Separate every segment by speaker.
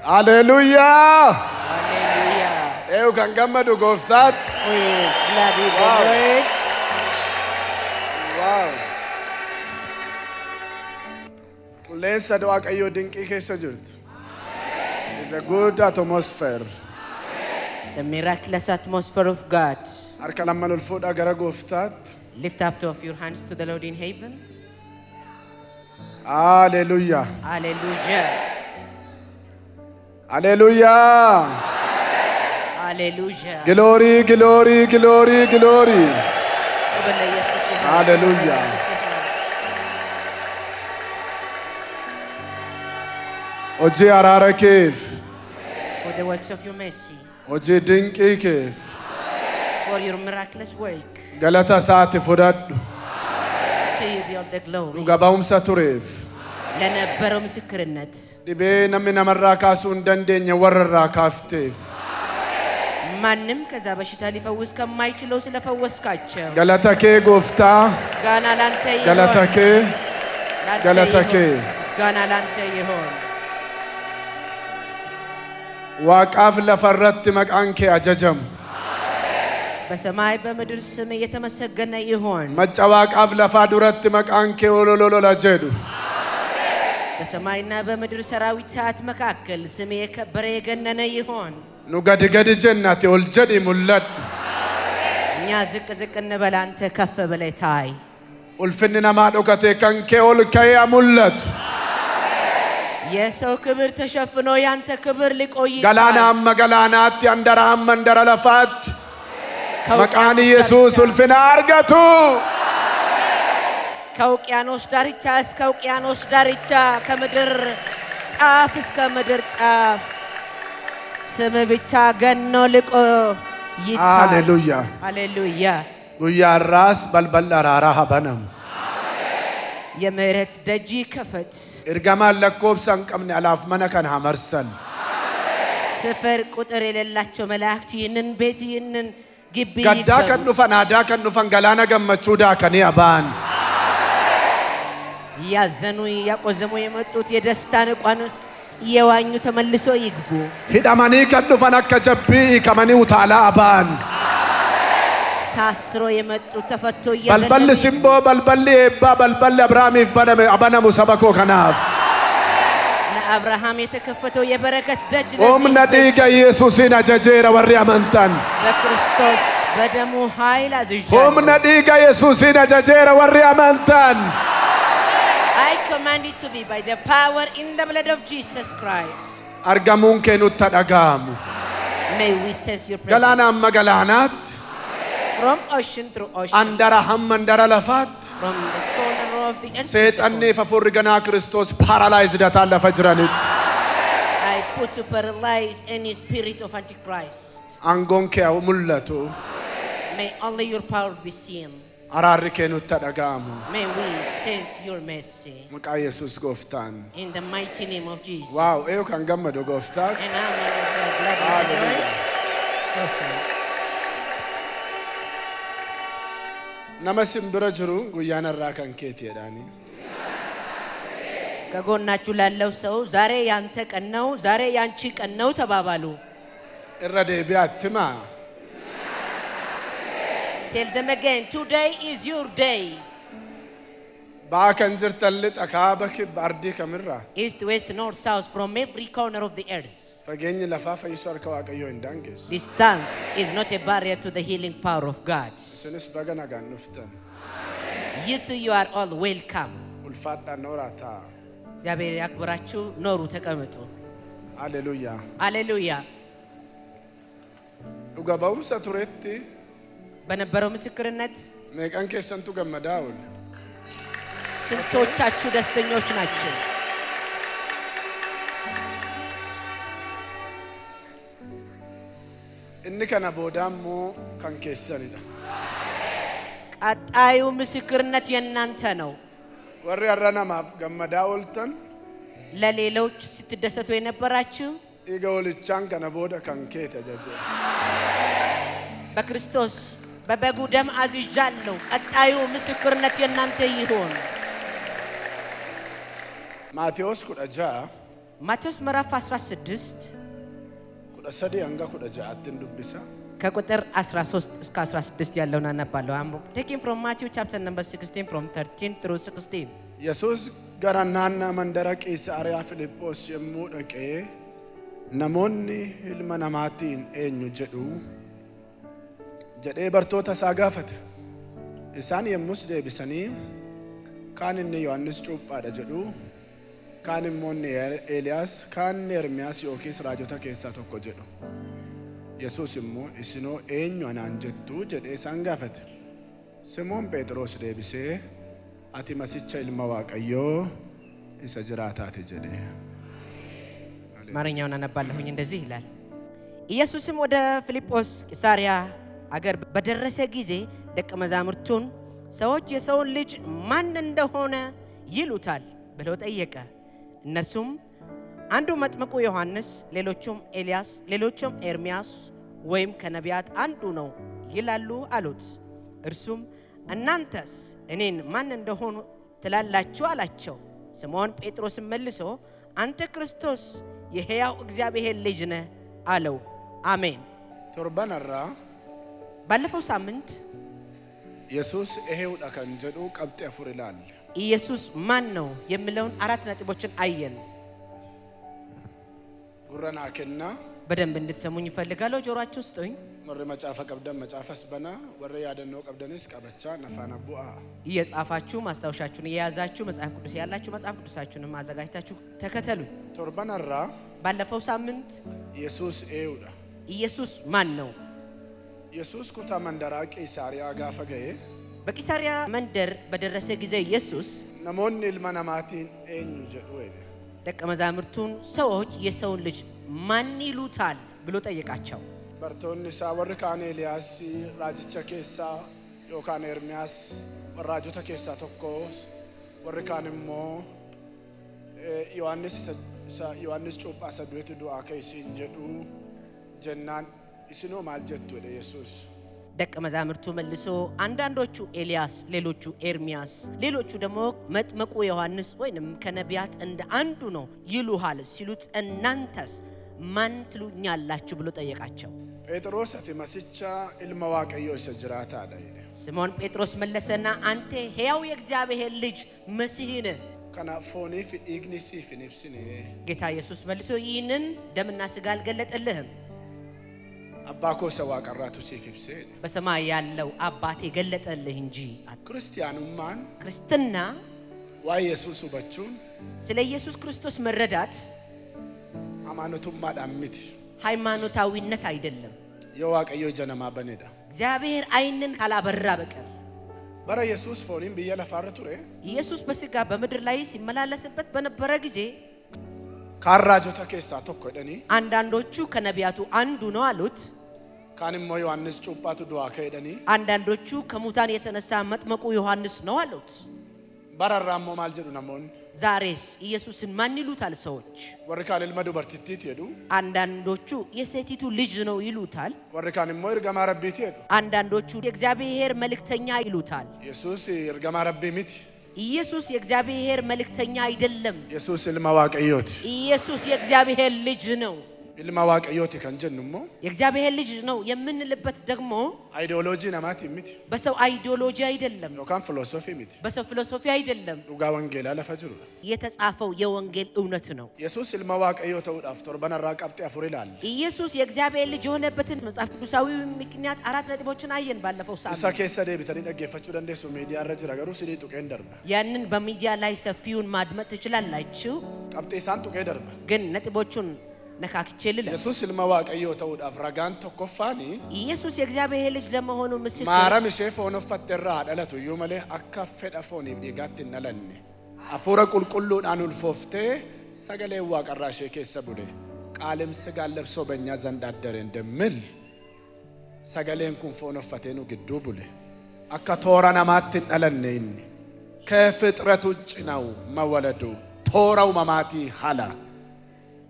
Speaker 1: Hallelujah.
Speaker 2: Hallelujah.
Speaker 1: Eu kan gammadu gooftaat.
Speaker 2: We is glad with the Lord.
Speaker 1: Wow. Qilleensa Waaqayyoo dinqii keessa jirtu. It's a good atmosphere.
Speaker 2: The miraculous atmosphere of God.
Speaker 1: Harka lamman ol fuudhaa gara gooftaatti.
Speaker 2: Lift up two of your hands to the Lord in heaven.
Speaker 1: Hallelujah.
Speaker 2: Hallelujah.
Speaker 1: Hallelujah.
Speaker 2: Hallelujah.
Speaker 1: Glory, glory, glory, glory. Hallelujah. Hojii araara keef.
Speaker 2: For the works of your mercy.
Speaker 1: Hojii dinqii keef.
Speaker 2: For your miraculous work.
Speaker 1: Galata isaati fudhadhu.
Speaker 2: To you be all the glory.
Speaker 1: Dhuga ba'umsa tureef.
Speaker 2: ለነበረው ምስክርነት
Speaker 1: Dhibee namni namarraa kaasuu hin dandeenye warrarraa kaafteef.
Speaker 2: ማንም ከዛ በሽታ ሊፈውስ ከማይችለው ስለፈወስካቸው
Speaker 1: Galata kee gooftaa.
Speaker 2: ምስጋና ላንተ ይሁን።
Speaker 1: Galata kee. Galata kee.
Speaker 2: ምስጋና ላንተ ይሁን።
Speaker 1: Waaqaaf lafarratti maqaan kee ajajamu.
Speaker 2: በሰማይ በምድር ስም የተመሰገነ ይሁን።
Speaker 1: Macca waaqaaf lafaa duratti maqaan kee ololola jedhu.
Speaker 2: በሰማይና በምድር ሰራዊታት መካከል ስም የከበረ የገነነ ይሁን።
Speaker 1: Nu gadi gadi jennati ol jedhi mul'adhu.
Speaker 2: እኛ ዝቅ ዝቅ እንበል አንተ ከፍ ብለህ ታይ።
Speaker 1: Ulfinni namaa dhokatee kan kee ol ka'ee mul'atu.
Speaker 2: የሰው ክብር ተሸፍኖ ያንተ ክብር ሊቆይ
Speaker 1: Galaana amma galaanaatti handara amma handara lafaatti maqaan Yesuus ulfina argatu.
Speaker 2: ከውቅያኖስ ዳርቻ እስከ ውቅያኖስ ዳርቻ ከምድር ጫፍ እስከ ምድር ጫፍ ስም ብቻ ገኖ ልቆ ይታይ።
Speaker 1: Hallelujah.
Speaker 2: ሃሌሉያ።
Speaker 1: Guyyaa irraas balballi araaraa haa banamu.
Speaker 2: የምህረት ደጅ ይከፈት።
Speaker 1: Ergamaan lakkoobsa hin qabne alaaf mana kana haa marsan.
Speaker 2: ስፍር ቁጥር የሌላቸው መላእክት ይህንን ቤት ይህንን ግቢ
Speaker 1: Gaddaa kan dhufan aadaa kan dhufan galaana gammachuu daakanii abaan.
Speaker 2: ያዘኑ ያቆዘሙ የመጡት የደስታን ቋኖስ የዋኙ ተመልሶ ይግቡ።
Speaker 1: Hidhamanii kan dhufan akka jabbii hiikamanii utaalaa abaan.
Speaker 2: ታስሮ የመጡት ተፈቶ
Speaker 1: Balballi simboo balballi eebbaa balballi Abrahaamiif banamu saba koo kanaaf.
Speaker 2: ለአብርሃም የተከፈተው የበረከት ደጅ
Speaker 1: Humna dhiiga Yesuusiin ajajeera warri amantan.
Speaker 2: በክርስቶስ በደሙ ኃይል አዝዣለሁ።
Speaker 1: Humna dhiiga Yesuusiin ajajeera warri amantan.
Speaker 2: I command it to be by the power in the blood of Jesus Christ.
Speaker 1: Argamuun kee nutti dhaga'amu.
Speaker 2: May we sense your presence.
Speaker 1: Galaana amma galaanaatti.
Speaker 2: From ocean through ocean.
Speaker 1: Handara hamma handara lafaatti.
Speaker 2: From the corner of the earth.
Speaker 1: Seexanniif hafuurri ganaa Kiristoos paralyzed dataan lafa jiranitti.
Speaker 2: I put to paralyze any spirit of Antichrist.
Speaker 1: Aangoon kee haa mul'atu.
Speaker 2: May only your power be seen.
Speaker 1: Araarri kee nutti dhaga'amu.
Speaker 2: May we sense your mercy.
Speaker 1: Maqaa Yesuus gooftaan.
Speaker 2: In the mighty name of Jesus.
Speaker 1: Waaw, eeyu kan gammadu gooftaan.
Speaker 2: And I'm glad to be here. Awesome.
Speaker 1: Nama simbira jiru guyyaan irraa kan keeti jedhanii.
Speaker 2: ከጎናችሁ ላለው ሰው ዛሬ ያንተ ቀን ነው፣ ዛሬ ያንቺ ቀን ነው ተባባሉ።
Speaker 1: Irra deebi'aatti maa.
Speaker 2: Tell them again, today is your day.
Speaker 1: Baa kan jirtan lixa kaaba kibba ardii kamirraa.
Speaker 2: East, west, north, south, from every corner of the earth.
Speaker 1: Fageenyi lafaa fayyisuu harka Waaqayyoo hin daangessu.
Speaker 2: Distance is not a barrier to the healing power of God.
Speaker 1: Isinis baga nagaan dhuftan.
Speaker 2: You too, you are all welcome.
Speaker 1: Ulfaadhaan nooraa ta'a.
Speaker 2: እግዚአብሔር ያክብራችሁ፣ ኖሩ፣ ተቀመጡ።
Speaker 1: Hallelujah.
Speaker 2: ሃሌሉያ።
Speaker 1: Dhuga ba'umsa turetti
Speaker 2: በነበረው ምስክርነት
Speaker 1: meeqan keessantu gammadaa oole.
Speaker 2: ስንቶቻችሁ ደስተኞች ናቸው?
Speaker 1: Inni kana booda immoo kan keessanidha.
Speaker 2: ቀጣዩ ምስክርነት የእናንተ ነው።
Speaker 1: Warri har'a namaaf gammadaa ooltan
Speaker 2: ለሌሎች ስትደሰቱ የነበራችሁ
Speaker 1: dhiiga olichaan kana booda kan kee tajaajila.
Speaker 2: በክርስቶስ በበጉ ደም አዝዣለሁ። ቀጣዩ ምስክርነት የእናንተ ይሁን።
Speaker 1: Maatewos 16
Speaker 2: ማቴዎስ ምዕራፍ 16
Speaker 1: 13 አንጋ 16 ዱብሳ
Speaker 2: ከቁጥር 13 እስከ 16 ያለውን አነባለሁ። I'm taking from Matthew chapter number 16 from 13 through 16.
Speaker 1: ኢየሱስ ገራናና መንደራ ቂሳርያ ፊልጶስ የሙ ደቄ ነሞኒ ኢልማ ነማቲን ኤኙ ጀዱ ጀዴ በርቶታ ሳጋፈተ ኢሳን የሙስ ደብሰኒ ካንኒ ዮሐንስ ጩጳዳ ጀዱ ካን ሞኒ ኤልያስ ካን ኤርሚያስ ዮኪስ ራጆታ ኬሳ ቶኮ ጀዱ ኢየሱስ ሞ ኢስኖ ኤኙ አናንጀቱ ጀዴ ሳንጋፈተ ሲሞን ጴጥሮስ ደብሴ አቲ መስቻ ኢልማ ዋቀዮ ኢሰ ጅራታተ ጀዴ
Speaker 2: ማረኛውን አነባለሁኝ። እንደዚህ ይላል። ኢየሱስም ወደ ፊልጶስ ቂሳርያ አገር በደረሰ ጊዜ ደቀ መዛሙርቱን ሰዎች የሰውን ልጅ ማን እንደሆነ ይሉታል ብለው ጠየቀ። እነርሱም አንዱ መጥምቁ ዮሐንስ፣ ሌሎቹም ኤልያስ፣ ሌሎቹም ኤርሚያስ ወይም ከነቢያት አንዱ ነው ይላሉ አሉት። እርሱም እናንተስ እኔን ማን እንደሆኑ ትላላችሁ አላቸው። ስምዖን ጴጥሮስም መልሶ አንተ ክርስቶስ የሕያው እግዚአብሔር ልጅ ነህ አለው። አሜን።
Speaker 1: ቶርባናራ
Speaker 2: ባለፈው ሳምንት
Speaker 1: ኢየሱስ ይሄው ዳከን ጀዱ ቀብጥ ያፉር ይላል።
Speaker 2: ኢየሱስ ማን ነው የሚለውን 4 ነጥቦችን አየን።
Speaker 1: ጉረናከና
Speaker 2: በደንብ እንድትሰሙኝ ይፈልጋለሁ። ጆሮአችሁ ስጡኝ።
Speaker 1: ወረ መጻፈ ቀብደን መጻፈስ በና ወረ ያደነው ቀብደንስ ቀበቻ ነፋና ቡአ
Speaker 2: እየጻፋችሁ ማስታወሻችሁን እየያዛችሁ መጽሐፍ ቅዱስ ያላችሁ መጽሐፍ ቅዱሳችሁንም አዘጋጅታችሁ ተከተሉኝ።
Speaker 1: ቶርባናራ
Speaker 2: ባለፈው ሳምንት
Speaker 1: ኢየሱስ ኤውዳ
Speaker 2: ኢየሱስ ማን ነው?
Speaker 1: ኢየሱስ ኩታ መንደራ ቂሳርያ ጋፈገየ
Speaker 2: በቂሳርያ መንደር በደረሰ ጊዜ ኢየሱስ
Speaker 1: ነሞኒ ኢልማ ነማቲን ኤኙ ጀዱ ወይ
Speaker 2: ደቀ መዛሙርቱን ሰዎች የሰውን ልጅ ማን ይሉታል ብሎ ጠየቃቸው።
Speaker 1: በርቶኒ ሳወር ካን ኤልያስ ራጅቻ ኬሳ ዮካን ኤርሚያስ ወራጆታ ኬሳ ቶኮስ ወር ካንሞ ዮሐንስ ጩጳ ሰዱት ዱአ ከይሲን ጀዱ ጀናን ኢስኖ ማልጀቱ ወደ ኢየሱስ
Speaker 2: ደቀ መዛሙርቱ መልሶ አንዳንዶቹ ኤልያስ፣ ሌሎቹ ኤርሚያስ፣ ሌሎቹ ደግሞ መጥምቁ ዮሐንስ ወይንም ከነቢያት እንደ አንዱ ነው ይሉሃል ሲሉት እናንተስ ማን ትሉኛላችሁ ብሎ ጠየቃቸው።
Speaker 1: ጴጥሮስ አቲ መስቻ ኢልማ ዋቀዮ ሰጅራታ አለ።
Speaker 2: ስምዖን ጴጥሮስ መለሰና አንተ ሕያው የእግዚአብሔር ልጅ መሲህ ነህ
Speaker 1: ከና ፎኒ ኢግኒሲ ፊኒፕሲኔ
Speaker 2: ጌታ ኢየሱስ መልሶ ይህንን ደምና ሥጋ አልገለጠልህም
Speaker 1: አባኮ ሰዋ ቀራቱ ሲፊብሴ
Speaker 2: በሰማይ ያለው አባቴ ገለጠልህ እንጂ።
Speaker 1: ክርስቲያኑማን
Speaker 2: ክርስትና
Speaker 1: ዋይ ኢየሱስ በቹን
Speaker 2: ስለ ኢየሱስ ክርስቶስ መረዳት
Speaker 1: አማኖቱማ ዳምት
Speaker 2: ሃይማኖታዊነት አይደለም።
Speaker 1: የዋቀዮ ጀነማ በነዳ
Speaker 2: እግዚአብሔር አይንን ካላበራ በቀር
Speaker 1: በረ ኢየሱስ ፎኒም በየለ ፋረቱሬ ኢየሱስ
Speaker 2: በስጋ በምድር ላይ ሲመላለስበት በነበረ ጊዜ
Speaker 1: ካራጆታ ኬሳ ቶኮ ደኒ
Speaker 2: አንዳንዶቹ ከነቢያቱ አንዱ ነው አሉት።
Speaker 1: ካንሞ ዮሐንስ ጩጳቱ ዱአ ከደኒ
Speaker 2: አንዳንዶቹ ከሙታን የተነሳ መጥምቁ ዮሐንስ ነው አሉት።
Speaker 1: በረራሞ ማልጀዱ ነሞን
Speaker 2: ዛሬስ ኢየሱስን ማን ይሉታል ሰዎች?
Speaker 1: ወርካን ልመዱ በርቲቲት ይዱ
Speaker 2: አንዳንዶቹ የሴቲቱ ልጅ ነው ይሉታል።
Speaker 1: ወርካንሞ ይርገማ ረቢት ይዱ
Speaker 2: አንዳንዶቹ የእግዚአብሔር መልእክተኛ ይሉታል።
Speaker 1: ኢየሱስ ይርገማ ረቢ ሚት
Speaker 2: ኢየሱስ የእግዚአብሔር መልእክተኛ አይደለም።
Speaker 1: ኢየሱስ ኢልማ ዋቀዮት
Speaker 2: ኢየሱስ የእግዚአብሔር ልጅ ነው።
Speaker 1: ኢልማ ዋቀዮት ከንጀንሞ
Speaker 2: የእግዚአብሔር ልጅ ነው የምንልበት ደግሞ
Speaker 1: አይዲዮሎጂ ነማት ሚት
Speaker 2: በሰው አይዲዮሎጂ አይደለም፣
Speaker 1: ሎካን ፊሎሶፊ ሚት
Speaker 2: በሰው ፊሎሶፊ አይደለም።
Speaker 1: ዱጋ ወንጌል አለፈጅሩ
Speaker 2: የተጻፈው የወንጌል እውነት ነው።
Speaker 1: ኢየሱስ ኢልማ ዋቀዮት ወዳፍቶር በነራ ቀብጥ ያፉር ይላል።
Speaker 2: ኢየሱስ የእግዚአብሔር ልጅ የሆነበትን መጽሐፍ ቅዱሳዊ ምክንያት 4 ነጥቦችን አየን ባለፈው ሳምንት።
Speaker 1: እሳ ከሰ ደብተኒ ደገፈቹ ደንደሱ ሚዲያ ረጅ ነገሩ ሲዲ ጡቀን ደርባ
Speaker 2: ያንን በሚዲያ ላይ ሰፊውን ማድመጥ ትችላላችሁ።
Speaker 1: ቀብጤ ሳን ጡቀ ደርባ
Speaker 2: ግን ነጥቦቹን ነካክቼልለ
Speaker 1: ኢየሱስ ኢልማ ዋቀዮት ወዳፍራጋን ተኮፋኒ
Speaker 2: ኢየሱስ የእግዚአብሔር ልጅ ለመሆኑ ምስክር
Speaker 1: ማራም ሼፍ ሆኖ ፈተራ አደለቱ ይመለ አካፈዳ ፎኒ ዲጋት ነለኒ አፎረ ቁልቁሉን አኑልፎፍቴ ሰገሌ ዋቀራሽ ከሰቡደ ቃልም ስጋ ለብሶ በእኛ ዘንድ አደረ እንደምል ሰገሌን ኩን ፎኖ ፈቴኑ ግዱ ቡለ አካ ቶራና ማትን አለነኝ ከፍጥረት ውጭ ነው መወለዱ ቶራው መማቲ ሐላ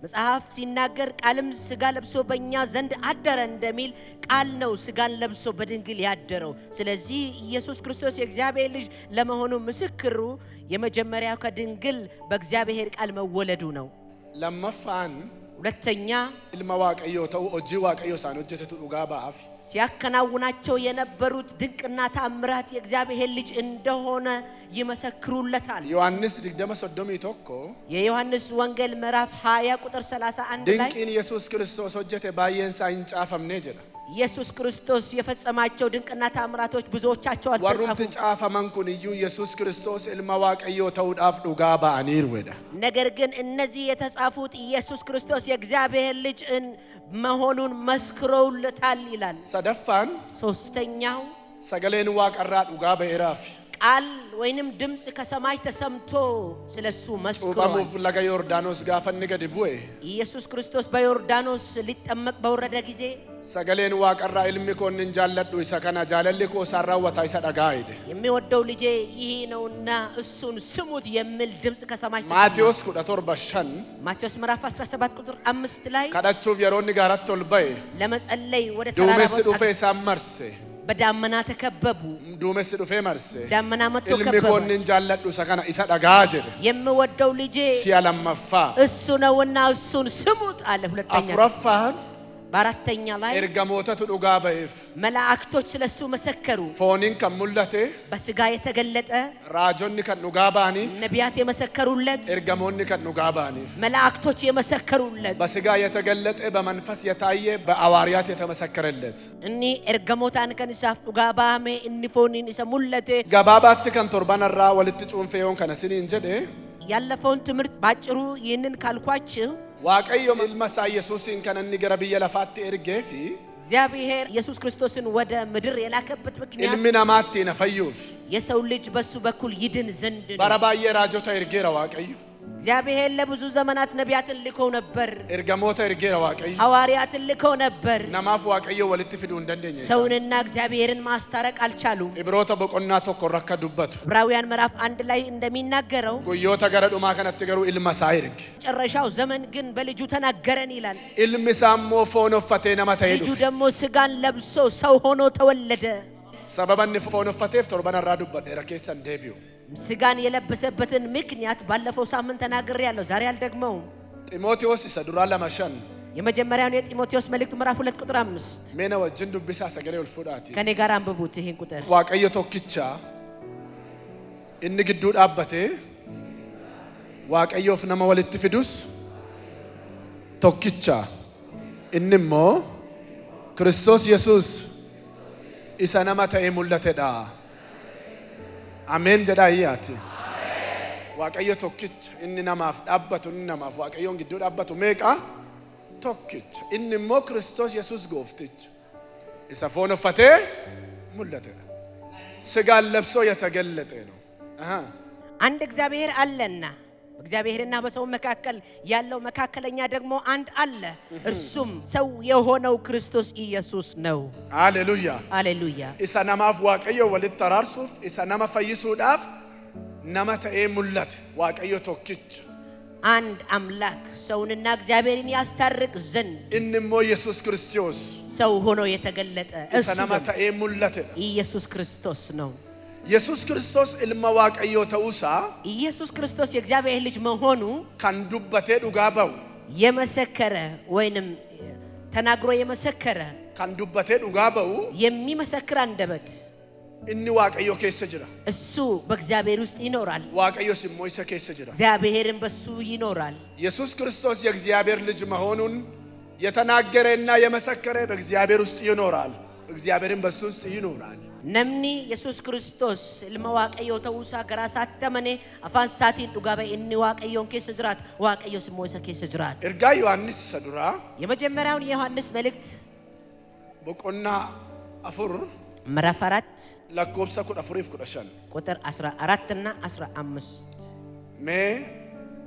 Speaker 2: መጽሐፍ ሲናገር ቃልም ስጋ ለብሶ በእኛ ዘንድ አደረ እንደሚል ቃል ነው ስጋን ለብሶ በድንግል ያደረው። ስለዚህ ኢየሱስ ክርስቶስ የእግዚአብሔር ልጅ ለመሆኑ ምስክሩ የመጀመሪያው ከድንግል በእግዚአብሔር ቃል መወለዱ ነው።
Speaker 1: ለማፋን
Speaker 2: ሁለተኛ
Speaker 1: ኢልማ ዋቀዮ ተው ኦጂ ዋቀዮ ሳኖጀተ ዱጋ ባፍ
Speaker 2: ሲያከናውናቸው የነበሩት ድንቅና ተአምራት የእግዚአብሔር ልጅ እንደሆነ ይመሰክሩለታል።
Speaker 1: ዮሐንስ ድግደመ ሶዶሚ ቶኮ
Speaker 2: የዮሐንስ ወንጌል ምዕራፍ 20 ቁጥር 31 ላይ
Speaker 1: ድንቅን ኢየሱስ ክርስቶስ ሆጀተ ባየንሳ እንጫፈምኔ ጀላ
Speaker 2: ኢየሱስ ክርስቶስ የፈጸማቸው ድንቅና ተአምራቶች ብዙዎቻቸው
Speaker 1: ወሩም
Speaker 2: አልተጻፉም።
Speaker 1: ተጫፈመን ኩን እዩ ኢየሱስ ክርስቶስ ኢልማ ዋቀዮ ተውዳፍ ዱጋ ባአኒር ወዳ
Speaker 2: ነገር ግን እነዚህ የተጻፉት ኢየሱስ ክርስቶስ የእግዚአብሔር ልጅ መሆኑን መስክረውለታል ይላል።
Speaker 1: ሰደፋን
Speaker 2: ሶስተኛው
Speaker 1: ሰገሌን ዋቀራ ዱጋ በኢራፍ
Speaker 2: ቃል ወይንም ድምጽ ከሰማይ ተሰምቶ ስለሱ መስክሯል።
Speaker 1: ጾባሙ ፍለጋ ዮርዳኖስ ጋፈን ገድቡይ
Speaker 2: ኢየሱስ ክርስቶስ በዮርዳኖስ ሊጠመቅ በወረደ ጊዜ
Speaker 1: ሰገሌን ዋቀራ ኢልሚ ኮንን ጃለዱ ይሰከና ጃለልኮ ሳራወታ ይሰዳጋይደ
Speaker 2: የሚወደው ልጄ ይሄ ነውና እሱን ስሙት የሚል ድምጽ ከሰማይ ተሰማ።
Speaker 1: ማቴዎስ 14
Speaker 2: ማቴዎስ ምዕራፍ 17 ቁጥር 5 ላይ
Speaker 1: ካዳቹፍ የሮን ጋራት ቶልባይ
Speaker 2: ለመጸለይ ወደ ተራራ
Speaker 1: ዱሜስ ዱፌ ሳመርሴ
Speaker 2: በዳመና ተከበቡ።
Speaker 1: ዱሜስ ዱፌ መርሴ
Speaker 2: ዳመና መጥቶ
Speaker 1: ኢልሚ
Speaker 2: ከበቡ።
Speaker 1: ኮንን ጃለዱ ሰከና ይሰዳጋጀ
Speaker 2: የሚወደው ልጄ
Speaker 1: ሲያለማፋ
Speaker 2: እሱ ነውና እሱን ስሙት አለ። ሁለተኛ
Speaker 1: አፍራፋን
Speaker 2: በአራተኛ ላይ
Speaker 1: ኤርጋሞተቱ ዱጋ በይፍ
Speaker 2: መላእክቶች ስለሱ መሰከሩ።
Speaker 1: ፎኒን ከሙለቴ
Speaker 2: በስጋ የተገለጠ
Speaker 1: ራጆኒ ከኑጋ ባኒፍ
Speaker 2: ነቢያት የመሰከሩለት፣
Speaker 1: ኤርጋሞኒ ከኑጋ ባኒፍ
Speaker 2: መላእክቶች የመሰከሩለት፣
Speaker 1: በስጋ የተገለጠ በመንፈስ የታየ በአዋርያት የተመሰከረለት
Speaker 2: እኒ ኤርጋሞታን ከንሳፍ ዱጋ ባሜ እንፎኒን ይሰሙለቴ
Speaker 1: ገባባት ከንቶርባነራ ወልት ጩንፌዮን ከነስኒ እንጀደ
Speaker 2: ያለፈውን ትምህርት ባጭሩ ይህንን ካልኳችሁ
Speaker 1: ዋቀዮ ኢልመሳ ኢየሱስን ከነኒ ገረብየ ለፋት ኤርጌፊ
Speaker 2: እግዚአብሔር ኢየሱስ ክርስቶስን ወደ ምድር የላከበት ምክንያት
Speaker 1: ኢልሚና ማቲ ነፈዩፍ
Speaker 2: የሰው ልጅ በሱ በኩል ይድን ዘንድ ነው።
Speaker 1: በረባየ ራጆታ ኤርጌራ ዋቀዮ
Speaker 2: እግዚአብሔር ለብዙ ዘመናት ነቢያትን ልኮ ነበር።
Speaker 1: ኤርጋሞታ ኤርጌራ ዋቀዮ
Speaker 2: ሐዋርያትን ልኮ ነበር።
Speaker 1: ነማፍ ዋቀዮ ወልት ፊዱ እንደንደኝ
Speaker 2: ሰውንና እግዚአብሔርን ማስታረቅ አልቻሉም።
Speaker 1: ኢብሮታ በቆና ተኮ ረከዱበት
Speaker 2: ዕብራውያን ምዕራፍ 1 ላይ እንደሚናገረው
Speaker 1: ጉዮታ ገረዱማ ከነት ገሩ ኢልመሳ ይርግ
Speaker 2: መጨረሻው ዘመን ግን በልጁ ተናገረን ይላል።
Speaker 1: ኢልሚሳሞ ፎኖፈቴ ነማታ ይዱ
Speaker 2: ልጁ ደግሞ ስጋን ለብሶ ሰው ሆኖ ተወለደ።
Speaker 1: ሰበበን ፎኖፈቴፍ ቶርባነራ ዱበት ረኬሰን ዴቢው
Speaker 2: ስጋን የለበሰበትን ምክንያት ባለፈው ሳምንት ተናግሬያለሁ። ዛሬ አልደግመውም።
Speaker 1: ጢሞቴዎስ ይሰዱራ ለማሸን
Speaker 2: የመጀመሪያውን የጢሞቴዎስ መልእክት ምዕራፍ 2 ቁጥር 5
Speaker 1: ሜነ ወጅን ዱብሳ ሰገሌ ወልፉዳቲ
Speaker 2: ከኔ ጋር አንብቡት ይሄን ቁጥር።
Speaker 1: ዋቀዮ ቶኪቻ እንግዱ ዳበቴ ዋቀዮፍ ነማ ወልት ፊዱስ ቶኪቻ እንሞ ክርስቶስ ኢየሱስ ኢሰነማ ተኤ ሙለቴዳ አሜን ጀዳያቲ ዋቀዮ ቶኪቻ እኒ ነማፍ ዳበቱ እኒ ነማፍ ዋቀዮን ግዱ ዳበቱ ሜቃ ቶኪቻ እንሞ ክርስቶስ ኢየሱስ ጎፍትች ኢሰፎኖ ፈቴ ሙለቴዳ ስጋን ለብሶ የተገለጠ ነው።
Speaker 2: አንድ እግዚአብሔር አለና በእግዚአብሔርና በሰው መካከል ያለው መካከለኛ ደግሞ አንድ አለ፣ እርሱም ሰው የሆነው ክርስቶስ ኢየሱስ ነው።
Speaker 1: ሃሌሉያ
Speaker 2: ሃሌሉያ።
Speaker 1: ኢሰነማፍ ዋቀዮ ወልት ተራርሱፍ ኢሰነማ ፈይሱዳፍ ነመተኤ ሙለቴ ዋቀዮ ቶኪቻ
Speaker 2: አንድ አምላክ ሰውንና እግዚአብሔርን ያስታርቅ ዘንድ
Speaker 1: እንሞ ኢየሱስ ክርስቶስ
Speaker 2: ሰው ሆኖ የተገለጠ እሱ
Speaker 1: ኢሰነመተኤ ሙለቴ
Speaker 2: ኢየሱስ ክርስቶስ ነው።
Speaker 1: ኢየሱስ ክርስቶስ ኢልማ ዋቀዮ ተውሳ
Speaker 2: ኢየሱስ ክርስቶስ የእግዚአብሔር ልጅ መሆኑ
Speaker 1: ካንዱበቴ ዱጋባው
Speaker 2: የመሰከረ ወይንም ተናግሮ የመሰከረ
Speaker 1: ካንዱበቴ ዱጋባው
Speaker 2: የሚመሰክር አንደበት
Speaker 1: እኒ ዋቀዮ ኬሰ ጅራ
Speaker 2: እሱ በእግዚአብሔር ውስጥ ይኖራል።
Speaker 1: ዋቀዮ ሲሞይሰ ኬሰ ጅራ
Speaker 2: እግዚአብሔርም በሱ ይኖራል።
Speaker 1: ኢየሱስ ክርስቶስ የእግዚአብሔር ልጅ መሆኑን የተናገረና የመሰከረ በእግዚአብሔር ውስጥ ይኖራል። እግዚአብሔርም በሱ ውስጥ ይኖራል።
Speaker 2: ነምኒ ኢየሱስ ክርስቶስ ኢልማ ዋቀዮ ተውሳ ገራሳተመኔ አፋን ሳቲን ዱጋበ እኒ ዋቀዮን ኬሰ ጅራት ዋቀዮ ሲሞይሰ ኬሰ ጅራት።
Speaker 1: ኤርጋ ዮሐንስ ሰዱራ
Speaker 2: የመጀመሪያውን የዮሐንስ መልእክት
Speaker 1: በቆና አፉር
Speaker 2: ምዕራፍ 4
Speaker 1: ለኮብሳ ኩድ አፉሪፍ ኩደሻን
Speaker 2: ቁጥር 14 እና 15
Speaker 1: ሜ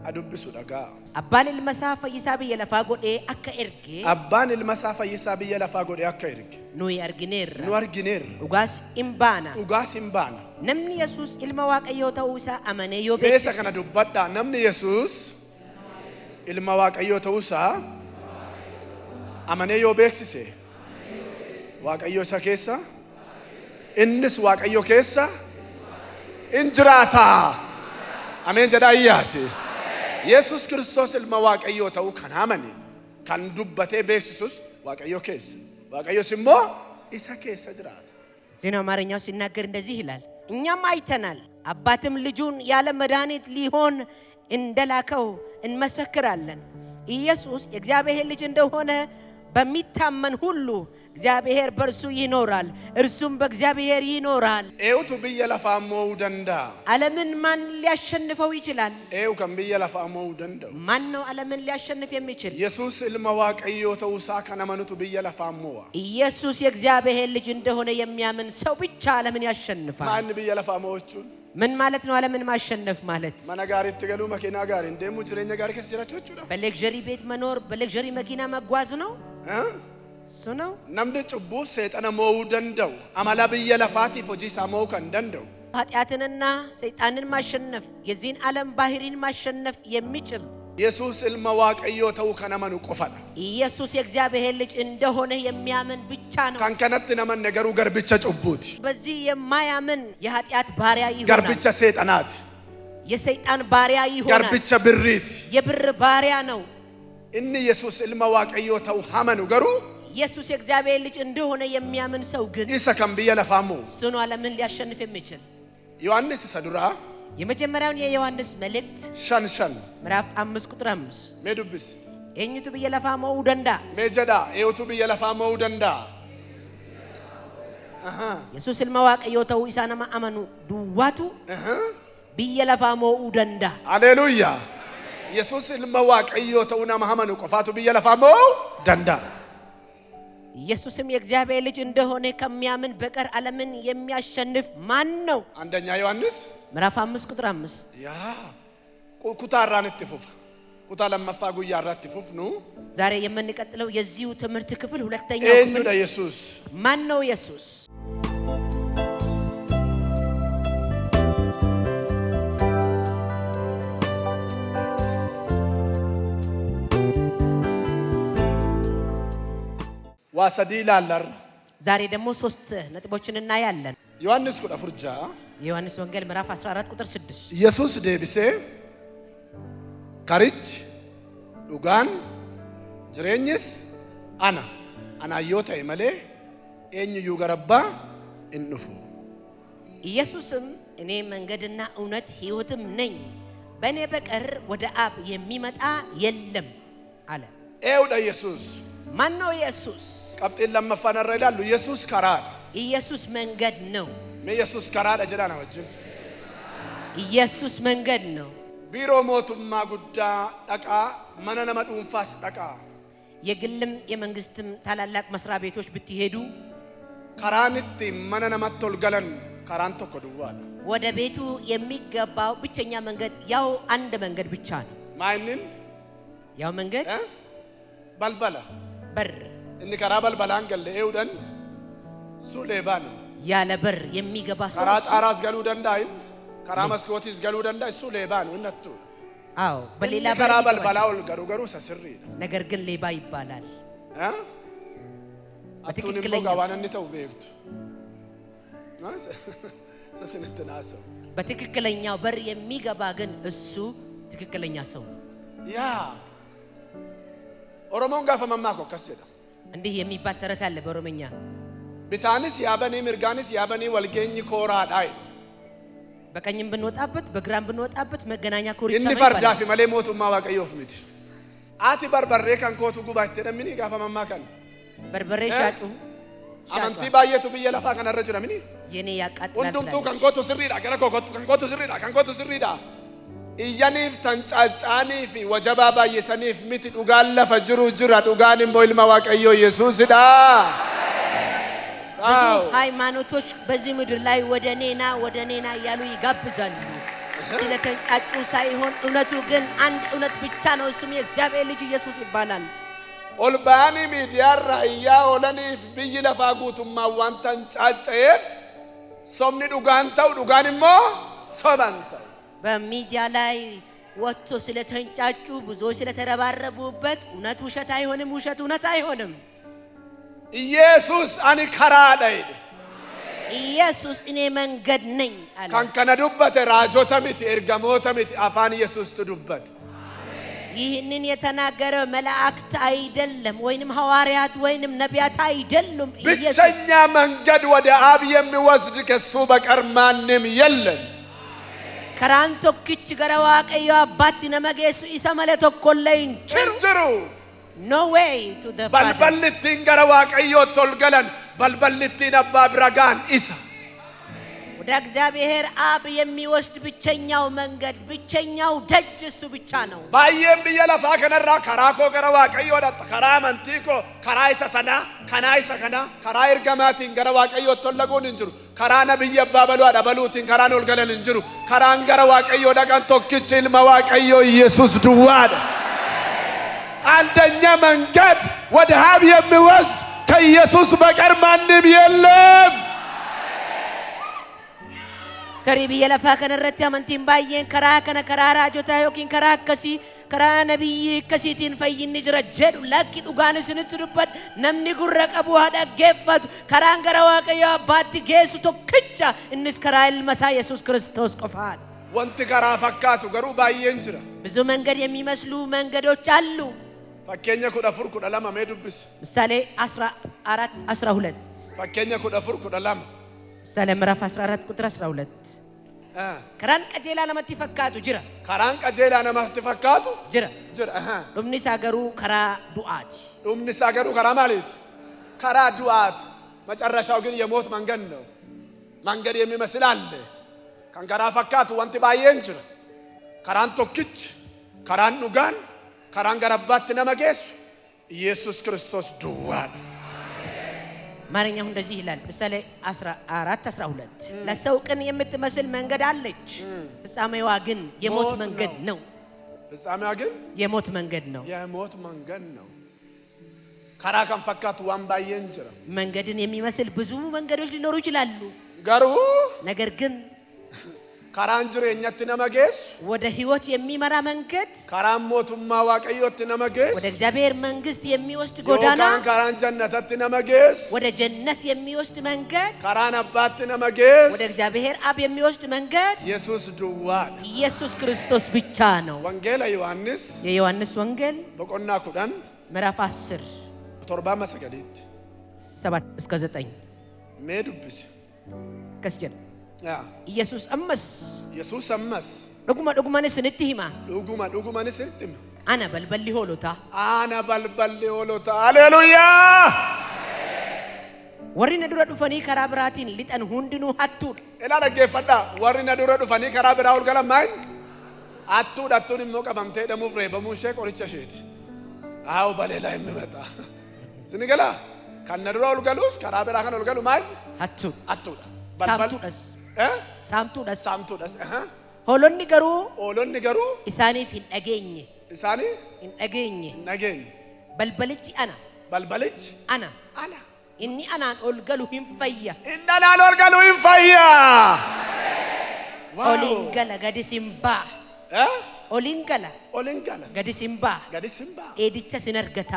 Speaker 1: አዱብሱ ደጋ
Speaker 2: አባን ኢልመሳ ፈይሳ ብየ ለፋ ጎዴ አከ ኤርጌ
Speaker 1: አባን ኢልመሳ ፈይሳ ብየ ለፋ ጎዴ አከ ኤርጌ
Speaker 2: ኑይ አርጊኔር
Speaker 1: ኑ አርጊኔር
Speaker 2: ዱጋስ ኢምባና
Speaker 1: ዱጋስ ኢምባና
Speaker 2: ነምኒ ኢየሱስ ኢልማ ዋቀዮ ተውሳ አመኔ ዮ
Speaker 1: ቤሰ
Speaker 2: ቤክስ
Speaker 1: ከነ ዱበዳ ነምኒ ኢየሱስ ኢልማ ዋቀዮ ተውሳ አመኔ ዮ ቤክሲሴ ዋቀዮ ኢሳ ኬሳ እንስ ዋቀዮ ኬሳ እንጅራታ አሜን ጀዳያቲ ኢየሱስ ክርስቶስ ilma waaqayyoo ta'uu kan amane kan dubbatee beeksisus waaqayyoo keessa waaqayyoos immoo isa keessa jiraata
Speaker 2: ዜናው አማርኛው ሲናገር እንደዚህ ይላል እኛም አይተናል አባትም ልጁን ያለ መድኃኒት ሊሆን እንደላከው እንመሰክራለን ኢየሱስ የእግዚአብሔር ልጅ እንደሆነ በሚታመን ሁሉ እግዚአብሔር በርሱ ይኖራል እርሱም በእግዚአብሔር ይኖራል
Speaker 1: ኤውቱ በየለፋሞው ደንዳ
Speaker 2: ዓለምን ማን ሊያሸንፈው ይችላል
Speaker 1: ኤው ከም በየለፋሞው ደንዳው
Speaker 2: ማን ነው ዓለምን ሊያሸንፍ የሚችል
Speaker 1: ኢየሱስ ilma waaqayyoo ta'uuሳ ከነመኑቱ በየለፋሞው
Speaker 2: ኢየሱስ የእግዚአብሔር ልጅ እንደሆነ የሚያምን ሰው ብቻ ዓለምን ያሸንፋል
Speaker 1: ማን በየለፋሞዎቹን
Speaker 2: ምን ማለት ነው ዓለምን ማሸነፍ ማለት
Speaker 1: ማናጋሪ ትገሉ መኪና ጋር እንደሙ ጅሬኛ ጋር ከስጀራቾቹ ነው
Speaker 2: በለግዠሪ ቤት መኖር በለግዠሪ መኪና መጓዝ ነው ነው
Speaker 1: namni cubbuu seexana mo'uu danda'u amala biyya lafaatiif hojii isaa mo'uu kan danda'u
Speaker 2: ኃጢአትንና ሰይጣንን ማሸነፍ የዚህን ዓለም ባህሪን ማሸነፍ የሚችል
Speaker 1: ኢየሱስ ilma waaqayyoo ta'uu kan amanu qofadha
Speaker 2: ኢየሱስ የእግዚአብሔር ልጅ እንደሆነ የሚያምን ብቻ ነው
Speaker 1: kan kanatti naman ነገሩ garbicha cubbuuti
Speaker 2: በዚህ የማያምን የኃጢአት ባሪያ ይሆናል
Speaker 1: garbicha seexanaati
Speaker 2: የሰይጣን ባሪያ ይሆናል
Speaker 1: garbicha birriiti
Speaker 2: የብር ባሪያ ነው
Speaker 1: inni ኢየሱስ ilma waaqayyoo ta'uu amanu garuu
Speaker 2: ኢየሱስ የእግዚአብሔር ልጅ እንደሆነ የሚያምን ሰው ግን
Speaker 1: isa kan biyya lafaamoo
Speaker 2: ስኑ ዓለምን ሊያሸንፍ የሚችል
Speaker 1: ዮሐንስ ሰዱራ
Speaker 2: የመጀመሪያውን የዮሐንስ መልእክት
Speaker 1: ሸን
Speaker 2: ምዕራፍ 5 ቁጥር 5
Speaker 1: ሜዱብስ
Speaker 2: ኤኝቱ biyya lafaa mo'uu danda'a
Speaker 1: ሜጀዳ ኤውቱ biyya lafaa mo'uu danda'a
Speaker 2: ኢየሱስ ilma waaqayyoo ta'uu isaa nama amanu duwwaatu biyya lafaa mo'uu danda'a
Speaker 1: ሃሌሉያ ኢየሱስ ilma waaqayyoo ta'uu nama amanu qofaatu biyya lafaa mo'uu danda'a
Speaker 2: ኢየሱስም የእግዚአብሔር ልጅ እንደሆነ ከሚያምን በቀር ዓለምን የሚያሸንፍ ማን ነው
Speaker 1: አንደኛ ዮሐንስ
Speaker 2: ምዕራፍ 5 ቁጥር 5
Speaker 1: ያ ኩታራን ትፉፍ ኩታ ለማፋ ጉያራት ትፉፍኑ
Speaker 2: ዛሬ የምንቀጥለው የዚሁ ትምህርት ክፍል ሁለተኛው ክፍል
Speaker 1: እንደ ኢየሱስ
Speaker 2: ማን ነው ኢየሱስ
Speaker 1: ዋሰዲላላር
Speaker 2: ዛሬ ደግሞ 3 ነጥቦችን እናያለን
Speaker 1: ዮሐንስ ቁጥር ፍርጃ
Speaker 2: ዮሐንስ ወንጌል ምዕራፍ 14 ቁጥር 6
Speaker 1: ኢየሱስ ደብሴ ካሪች ዱጋን ጅሬኝስ አና ዮታ ይመሌ ኤኝዩ ገረባ እንፉ
Speaker 2: ኢየሱስም እኔ መንገድና እውነት ሕይወትም ነኝ በእኔ በቀር ወደ አብ የሚመጣ የለም አለ
Speaker 1: ኤውዳ ኢየሱስ
Speaker 2: ማን ነው ኢየሱስ
Speaker 1: ቀብጤን ለመፈነረ ይላሉ ኢየሱስ ከራር
Speaker 2: ኢየሱስ መንገድ ነው
Speaker 1: ኢየሱስ ከራር አጀዳና ወጅ
Speaker 2: ኢየሱስ መንገድ ነው
Speaker 1: ቢሮ ሞቱማ ጉዳ ዳቃ ማናነማ ዱንፋስ ዳቃ
Speaker 2: የግልም የመንግስትም ታላላቅ መስሪያ ቤቶች ብትሄዱ
Speaker 1: ከራንት ማናነማ ተልገለን ከራን ተቆዱዋል
Speaker 2: ወደ ቤቱ የሚገባው ብቸኛ መንገድ ያው አንድ መንገድ ብቻ ነው
Speaker 1: ማይንን
Speaker 2: ያው መንገድ
Speaker 1: ባልባላ
Speaker 2: በር
Speaker 1: እን ከራ ባልባላን ገለ ኤውደን ሱሌባን
Speaker 2: ያለ በር የሚገባ ሰው
Speaker 1: ከራ ጣራስ ገሉ ደንዳይ ከራ መስኮቲስ ገሉ ደንዳይ ሱሌባን ወነቱ
Speaker 2: አዎ በሌላ
Speaker 1: ከራ ባልባላው ገሩ ሰስሪ
Speaker 2: ነገር ግን ሌባ ይባላል
Speaker 1: በትክክለኛ ጋዋነን ተው ቤክቱ ሰስነተናሰው
Speaker 2: በትክክለኛው በር የሚገባ ግን እሱ ትክክለኛ ሰው ነው
Speaker 1: ያ ኦሮሞን ጋፈ መማኮ ከሰደ
Speaker 2: እንዲህ የሚባል ተረት አለ በኦሮምኛ
Speaker 1: ቢታንስ ያበኔ ምርጋንስ ያበኔ ወልገኝ ኮራዳይ
Speaker 2: በቀኝም ብንወጣበት በግራም ብንወጣበት መገናኛ ኮሪቻ ነው
Speaker 1: እንፈርዳፊ ማለ ሞቱማ ዋቀዮፍ ምት አቲ በርበሬ ካንኮቱ ጉባቴ ደምኒ ጋፈ መማከን
Speaker 2: በርበሬ ሻጩ
Speaker 1: አማንቲ ባየቱ በየለፋ ከነረጅ ደምኒ
Speaker 2: የኔ ያቃጥላል
Speaker 1: ወንዱምቱ ካንኮቱ ስሪዳ ከነኮቱ ካንኮቱ ስሪዳ ኢያኒፍ ተንጫጫኒፍ ወጀባ ባየሰኒፍ ምት ዱጋን ለፈጅሩ ጅራ ዱጋንም ቦይልማ ዋቀዮ ኢየሱስዳ
Speaker 2: ብዙ ሃይማኖቶች በዚህ ምድር ላይ ወደ ኔና እያሉ ይጋብዛሉ ስለተንጫጩ ሳይሆን እውነቱ ግን አንድ እውነት ብቻ ነው እሱም የእግዚአብሔር ልጅ ኢየሱስ ይባላል
Speaker 1: ኦልባኒ ሚዲያራ ያ ኦለኒፍ በየለፋጉቱማ ዋንታን ጫጫየፍ ሶምኒ ዱጋንታው ዱጋንሞ ሶባንታው
Speaker 2: በሚዲያ ላይ ወጥቶ ስለተንጫጩ ብዙዎች ስለተረባረቡበት እውነት ውሸት አይሆንም ውሸት እውነት አይሆንም
Speaker 1: ኢየሱስ አኒ ከራዳይ
Speaker 2: ኢየሱስ እኔ መንገድ ነኝ አለ
Speaker 1: ካንከነዱበት ራጆተሚት ኤርጋሞተሚት አፋን ኢየሱስ ትዱበት
Speaker 2: ይህንን የተናገረው መላእክት አይደለም ወይንም ሐዋርያት ወይንም ነቢያት አይደሉም
Speaker 1: ብቸኛ መንገድ ወደ አብ የሚወስድ ከሱ በቀር ማንም የለም
Speaker 2: karaan tokkichi gara waaqayyo abbaatti nama geessu isa malee tokkollee hin
Speaker 1: jiru
Speaker 2: no way to the father
Speaker 1: balbalittiin gara waaqayyo tolgalan balbalittiin abbaa bira gaan isa
Speaker 2: ወደ እግዚአብሔር አብ የሚወስድ ብቸኛው መንገድ ብቸኛው ደጅ እሱ ብቻ ነው
Speaker 1: ባየም በየለፋ ከነራ ከራኮ ገራ waaqayዮ ዳጥ ከራመንቲኮ ከራይሰ ሰና ከናይሰ ከና ከራይ እርገማቲን ገራ waaqayዮ ተለጎን እንጅሩ ከራ ነብይ አባበሉ አዳበሉቲን ከራን ወልገለን እንጅሩ ከራን ገራ waaqayዮ ዳቀን ቶክች ኢልማ waaqayዮ ኢየሱስ ዱዋድ አንደኛ መንገድ ወደ አብ የሚወስድ ከኢየሱስ በቀር ማንም የለም
Speaker 2: Karibi yala fa kana irratti amantiin baay'een karaa kana karaa raajotaa yookiin karaa akkasii karaa nabiyyi akkasiitiin fayyinni jira jedhu lakki dhugaan isinitti dubbadhu namni gurra qabu haa dhaggeeffatu karaan gara waaqayyo abbaatti geessu tokkicha innis karaa ilma isaa Yesuus Kiristoos qofaadha.
Speaker 1: wanti karaa fakkaatu garuu baay'een jira
Speaker 2: ብዙ መንገድ የሚመስሉ መንገዶች አሉ
Speaker 1: fakkeenya 14:12 mee dubbisi
Speaker 2: ምሳሌ 14 12
Speaker 1: fakkeenya 14:12
Speaker 2: ምሳሌ ምዕራፍ 14 ቁጥር 12 karaan qajeelaa namatti fakkaatu jira
Speaker 1: karaan qajeelaa namatti fakkaatu
Speaker 2: jira
Speaker 1: dhumni
Speaker 2: isaa garuu karaa du'aati
Speaker 1: dhumni isaa garuu karaa maaliiti karaa du'aati መጨረሻው ግን የሞት መንገድ ነው መንገድ የሚመስል አለ kan karaa fakkaatu wanti baay'een jira karaan tokkichi karaan dhugaan karaan gara abbaatti nama geessu ኢየሱስ ክርስቶስ duwwaadha
Speaker 2: ማረኛው እንደዚህ ይላል ምሳሌ 14 12 ለሰው ቅን የምትመስል መንገድ አለች ፍጻሜዋ ግን የሞት መንገድ ነው
Speaker 1: ፍጻሜዋ ግን
Speaker 2: የሞት መንገድ ነው
Speaker 1: የሞት መንገድ ነው ካራ kan fakkaatu waan baay'een jira
Speaker 2: መንገድን የሚመስል ብዙ መንገዶች ሊኖሩ ይችላሉ
Speaker 1: garuu
Speaker 2: ነገር ግን
Speaker 1: karaan jireenyatti nama geessu
Speaker 2: ወደ ህይወት የሚመራ መንገድ
Speaker 1: karaan mootummaa waaqayyootti nama geessu
Speaker 2: ወደ እግዚአብሔር መንግስት የሚወስድ ጎዳና
Speaker 1: karaan jannatatti nama geessu
Speaker 2: ወደ ጀነት የሚወስድ መንገድ
Speaker 1: karaan abbaatti nama geessu
Speaker 2: ወደ እግዚአብሔር አብ የሚወስድ መንገድ
Speaker 1: ኢየሱስ duwwaadha
Speaker 2: ኢየሱስ ክርስቶስ ብቻ ነው
Speaker 1: ወንጌል ዮሐንስ
Speaker 2: የዮሐንስ ወንጌል
Speaker 1: በቆና 10
Speaker 2: ምዕራፍ 10
Speaker 1: torba masagadiት
Speaker 2: 7 እስከ 9
Speaker 1: ሜዱብስ
Speaker 2: ከስጀን ኢየሱስ አመስ ዱጉማንስ ንትሂማ
Speaker 1: ዱጉማንስ ንትሂማ
Speaker 2: አና በልበሊ ሆሎታ
Speaker 1: ሃሌሉያ
Speaker 2: ወሪነ ዱረ ዱፈኒ ከራ ብራቲን ሊጠን ሁንድኑ ሀቱድ
Speaker 1: ኤላ ደገፈዳ ወሪነ ዱረ ዱፈኒ ከራ ብራውል ገለማይ አቱን ሞቀበምቴ ደሙፍ ረበሙሼ ቆርቸሼት አው በሌላ የሚመጣ ዝንገላ ከነ ዱራውል ገሉስ ከራ ብራ ከነ ገሉ ማይ አቱድ
Speaker 2: ሳምቱደስ ሳምቱደስ
Speaker 1: ሆሎኒ ገሩ
Speaker 2: ኢሳኒፍ ኢንደገኘ በልበልጭ አና inni anaan ol galu hin fayya olin gala gadi simbaa olin gala gadi simbaa ኤዲቻ ሲነርገታ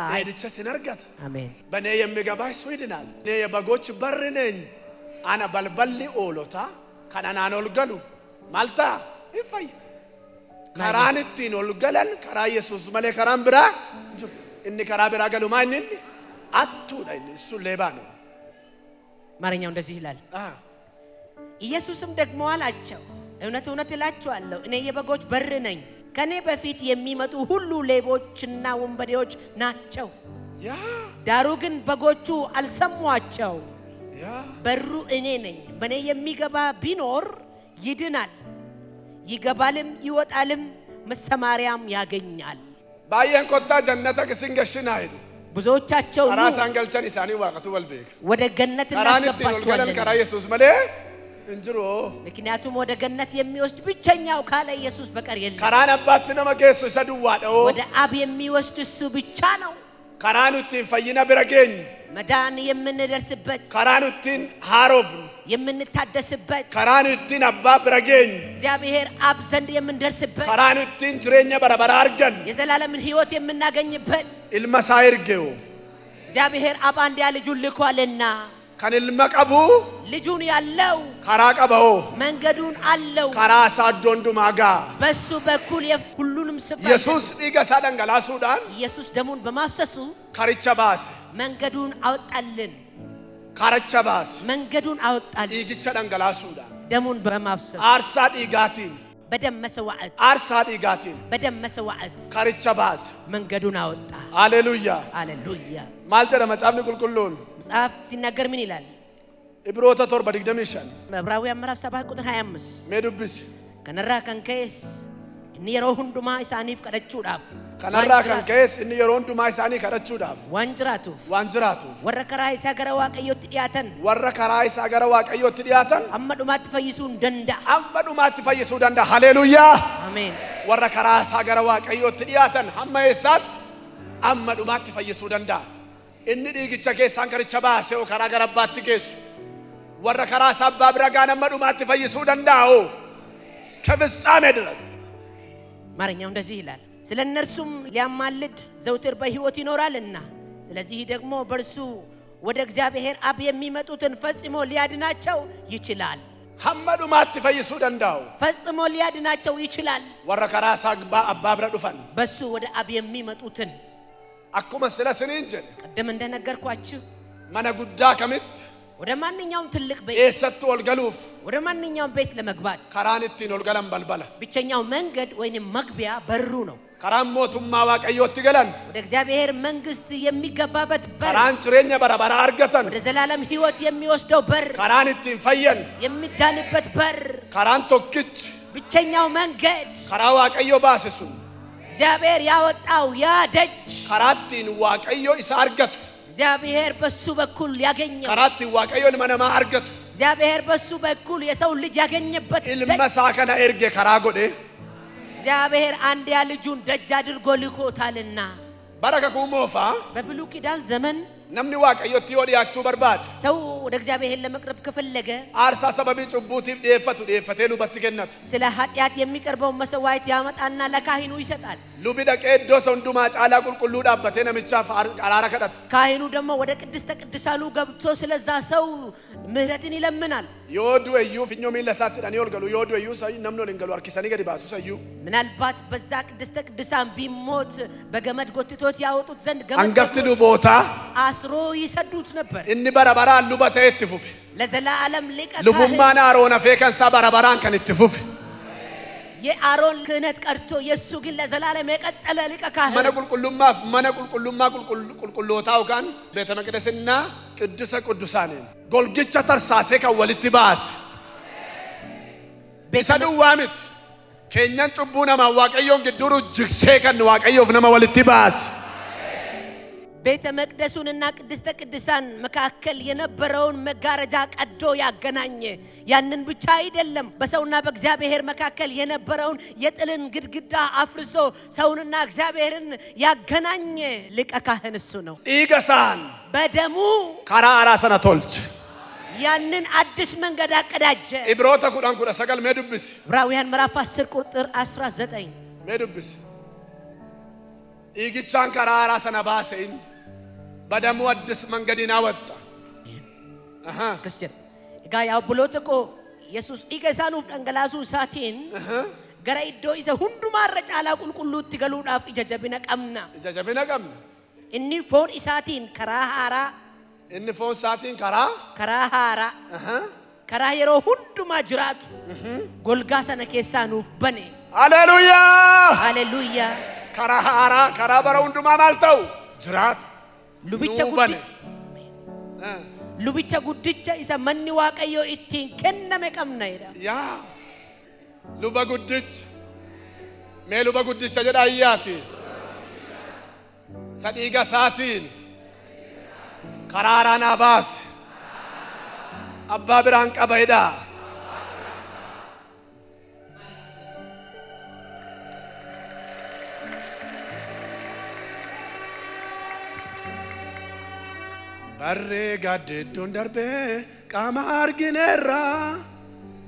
Speaker 2: አሜን
Speaker 1: በኔ የሚገባ እሱ ይድናል እኔ የበጎች በር ነኝ አና በልበሊ ኦሎታ ከናናን ol galu ማልታ ይፈይ ከራንቲን ol galan ከራ ኢየሱስ መለ ከራን ብራ እኒ ከራ ብራ ገሉ ማን አቱዳ እሱ ሌባ ነው
Speaker 2: ማረኛው እንደዚህ ይላል ኢየሱስም ደግሞ አላቸው እውነት እውነት እላችኋለሁ እኔ የበጎች በር ነኝ ከኔ በፊት የሚመጡ ሁሉ ሌቦችና ወንበዴዎች ናቸው ዳሩ ግን በጎቹ አልሰሟቸው በሩ እኔ ነኝ በኔ የሚገባ ቢኖር ይድናል ይገባልም ይወጣልም መሰማሪያም ያገኛል
Speaker 1: ባየን ኮታ ጀነተ ከስንገሽና አይዱ
Speaker 2: ብዙዎቻቸው
Speaker 1: ራሳን ገልጨን ኢሳኒ ዋቀቱ ወልቤክ
Speaker 2: ወደ ገነት እናስገባቸዋለን
Speaker 1: ከራ ኢየሱስ መለ እንጅሮ
Speaker 2: ምክንያቱም ወደ ገነት የሚወስድ ብቸኛው ካለ ኢየሱስ በቀር የለም
Speaker 1: ከራን አባት ነው መገሱ ሰዱዋዶ
Speaker 2: ወደ አብ የሚወስድ እሱ ብቻ ነው
Speaker 1: ከራኑቲን ፈይና ብረገኝ
Speaker 2: መዳን የምንደርስበት
Speaker 1: ከራኑቲን ሃሮፍ
Speaker 2: የምንታደስበት
Speaker 1: ከራኑቲን አባ ብረገኝ
Speaker 2: እግዚአብሔር አብ ዘንድ የምንደርስበት
Speaker 1: ከራኑቲን ጅሬኛ በረበራ አርገን
Speaker 2: የዘላለምን ሕይወት የምናገኝበት
Speaker 1: ኢልመሳይርጌው
Speaker 2: እግዚአብሔር አብ አንድያ ልጁን ልኳልና
Speaker 1: kan ilma qabu
Speaker 2: ልጁን ያለው
Speaker 1: karaa qabaው
Speaker 2: መንገዱን አለው
Speaker 1: karaa isaa iddoo hundumaa ga'a.
Speaker 2: በሱ በኩል ሁሉንም ስፍራ
Speaker 1: Yesuus dhiiga isaa dhangalaasuudhaan
Speaker 2: ኢየሱስ ደሙን በማፍሰሱ
Speaker 1: karicha baase.
Speaker 2: መንገዱን አወጣልን
Speaker 1: Karicha baase.
Speaker 2: መንገዱን አወጣልን
Speaker 1: Dhiigicha dhangalaasuudhaan
Speaker 2: ደሙን በማፍሰሱ
Speaker 1: aarsaa dhiigaatiin
Speaker 2: በደም መስዋዕት
Speaker 1: aarsaa dhiigaatiin
Speaker 2: በደም መስዋዕት
Speaker 1: karicha baase.
Speaker 2: መንገዱን አወጣ
Speaker 1: Haleluuyaa.
Speaker 2: ሃሌሉያ
Speaker 1: Maal jedha macaafni qulqulluun?
Speaker 2: መጽሐፍ ሲናገር ምን ይላል
Speaker 1: Ibroota 7:25
Speaker 2: ዕብራውያን ምዕራፍ 7 ቁጥር 25
Speaker 1: mee dubbisi.
Speaker 2: kanarraa kan ka'es inni yeroo hundumaa isaaniif kadhachuudhaaf
Speaker 1: Kanarraa kan ka'es inni yeroo hundumaa isaanii kadhachuudhaaf
Speaker 2: waan jiraatuuf
Speaker 1: waan jiraatuuf
Speaker 2: warra karaa isaa gara waaqayyootti dhiyaatan
Speaker 1: warra karaa isaa gara waaqayyootti dhiyaatan
Speaker 2: amma dhumaatti fayyisuu hin danda'a
Speaker 1: amma dhumaatti fayyisuu danda'a. Haleluuyaa.
Speaker 2: ameen
Speaker 1: Warra karaa isaa gara waaqayyootti dhiyaatan hamma eessaatti amma dhumaatti fayyisuu danda'a. Inni dhiigicha keessaan karicha baasee oo karaa gara abbaatti geessu warra karaa isaa abbaa bira gaan amma dhumaatti fayyisuu danda'a. እስከ ፍጻሜ ድረስ
Speaker 2: ማርኛው እንደዚህ ይላል ስለ እነርሱም ሊያማልድ ዘውትር በሕይወት ይኖራልና ስለዚህ ደግሞ በእርሱ ወደ እግዚአብሔር አብ የሚመጡትን ፈጽሞ ሊያድናቸው ይችላል።
Speaker 1: hamma dhumaatti fayyisuu danda'u
Speaker 2: ፈጽሞ ሊያድናቸው ይችላል።
Speaker 1: warra karaa isaa abbaa bira dhufan
Speaker 2: በሱ ወደ አብ የሚመጡትን
Speaker 1: akkuma sila siniin jedhe
Speaker 2: ቀደም እንደነገርኳችሁ
Speaker 1: mana guddaa kamitti
Speaker 2: ወደ ማንኛውም ትልቅ ቤት
Speaker 1: eessatti ol galuuf
Speaker 2: ወደ ማንኛውም ቤት ለመግባት
Speaker 1: karaan ittiin ol galan balbala.
Speaker 2: ብቸኛው መንገድ ወይንም መግቢያ በሩ ነው።
Speaker 1: karaan mootummaa waaqayyootti galan
Speaker 2: ወደ እግዚአብሔር መንግስት የሚገባበት በር
Speaker 1: karaan jireenya bara baraa argatan
Speaker 2: ወደ ዘላለም ሕይወት የሚወስደው በር
Speaker 1: karaan ittiin fayyan
Speaker 2: የሚዳንበት በር
Speaker 1: karaan tokkichi
Speaker 2: ብቸኛው መንገድ
Speaker 1: karaa waaqayyoo baase sun
Speaker 2: እግዚአብሔር ያወጣው ያ ደጅ
Speaker 1: karaa ittiin waaqayyoo isa argatu
Speaker 2: እግዚአብሔር በሱ በኩል ያገኘው
Speaker 1: karaa ittiin waaqayyoon ilma namaa argatu
Speaker 2: እግዚአብሔር በሱ በኩል የሰው ልጅ ያገኘበት
Speaker 1: ilma isaa kana erge karaa godhe
Speaker 2: እግዚአብሔር አንድያ ልጁን ደጅ አድርጎ ልኮታልና
Speaker 1: bara kakuu moofaa
Speaker 2: በብሉይ ኪዳን ዘመን
Speaker 1: namni waaqayyootti yoo dhiyaachuu barbaade
Speaker 2: ሰው ወደ እግዚአብሔር ለመቅረብ ከፈለገ
Speaker 1: aarsaa sababii cubbuutiif dhiyeeffatee lubatti kennata.
Speaker 2: ስለ ኃጢአት የሚቀርበው መስዋዕት ያመጣና ለካህኑ ይሰጣል።
Speaker 1: lubi dhaqee iddoo isa hundumaa caalaa qulqulluu dhaabbatee namichaaf araara kadhata.
Speaker 2: ካህኑ ደግሞ ወደ ቅድስተ ቅዱሳኑ ገብቶ ስለዛ ሰው ምህረትን ይለምናል።
Speaker 1: yoo du'e iyyuu finyoo miila isaatti hidhanii ol galu yoo du'e iyyuu namni ol hin galu harkisanii gadi baasu sayyuu
Speaker 2: ምናልባት በዛ ቅድስተ ቅዱሳን ቢሞት በገመድ ጎትቶት ያወጡት ዘንድ ገመድ
Speaker 1: hangafti lubootaa
Speaker 2: አስሮ ይሰዱት ነበር።
Speaker 1: inni bara baraan luba ta'ee itti fufe
Speaker 2: ለዘላለም ሊቀ ካህን
Speaker 1: lubummaan Aroon hafee kan isaa bara baraan kan itti fufe
Speaker 2: የአሮን ክህነት ቀርቶ የሱ ግን ለዘላለም የቀጠለ ሊቀ ካህን
Speaker 1: mana qulqullummaaf mana qulqullummaa qulqullootaa yookaan beeta maqdesinaa qiddisa quddusaaniin golgicha tarsaasee kan walitti baase isa duwwaa miti keenyan cubbuu namaa waaqayyoon gidduu jigsee kan waaqayyoof nama walitti baase
Speaker 2: ቤተ መቅደሱንና ቅድስተ ቅዱሳን መካከል የነበረውን መጋረጃ ቀዶ ያገናኘ ያንን ብቻ አይደለም በሰውና በእግዚአብሔር መካከል የነበረውን የጥልን ግድግዳ አፍርሶ ሰውንና እግዚአብሔርን ያገናኘ ሊቀ ካህን እሱ ነው።
Speaker 1: dhiigasaan
Speaker 2: በደሙ
Speaker 1: karaa haaraa sana tolche.
Speaker 2: ያንን አዲስ መንገድ አቀዳጀ።
Speaker 1: Ibroota 10:19 mee dubbisi
Speaker 2: ዕብራውያን ምዕራፍ 10 ቁጥር 19
Speaker 1: mee dubbisi dhiigichaan karaa haaraa sana baaseen በደሙ አዲስ መንገድን አወጣ.
Speaker 2: ከስጀር ጋ ያው ብሎተቆ ኢየሱስ ኢገሳኑፍ ደንገላሱ ሳቲን ገረ ኢዶ ኢሰ ሁንዱማ ረጫላ ቁልቁሉት ገሉዳፍ ኢጀጀብነ ቀምና ኢኒ ፎን ኢሳቲን ከራ ሃራ
Speaker 1: inni foon isaatiin
Speaker 2: ከራ ሃራ ከራ የሮ ሁንዱማ ጅራቱ ጎልጋ ሰነ ኬሳኑፍ በኔ
Speaker 1: ሃሌሉያ
Speaker 2: ሃሌሉያ
Speaker 1: karaa haaraa karaa bara hundumaa maal ta'u jiraatu
Speaker 2: lubicha guddicha isa manni waaqayyoo ittiin kenname qabna jedha.
Speaker 1: yaa luba guddicha mee luba guddicha jedha ayyaati sadhiiga isaatiin karaa haaraa naa baase abbaa biraan qaba jedha. barree gaaddeeddoon darbee qaama argineerra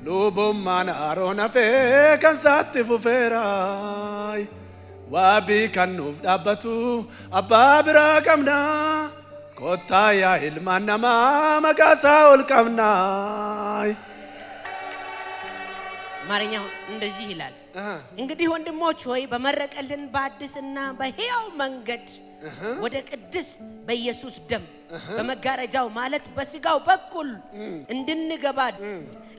Speaker 1: lubummaan Aroon hafee kan isaatti fufeera waabii kan nuuf dhaabbatu abbaa biraa qabna ኮታያ ሂልማናማ መጋሳ ወልቀምናይ
Speaker 2: አማርኛው እንደዚህ ይላል። እንግዲህ ወንድሞች ሆይ በመረቀልን በአዲስና በሕያው መንገድ ወደ ቅድስት በኢየሱስ ደም በመጋረጃው ማለት በስጋው በኩል እንድንገባ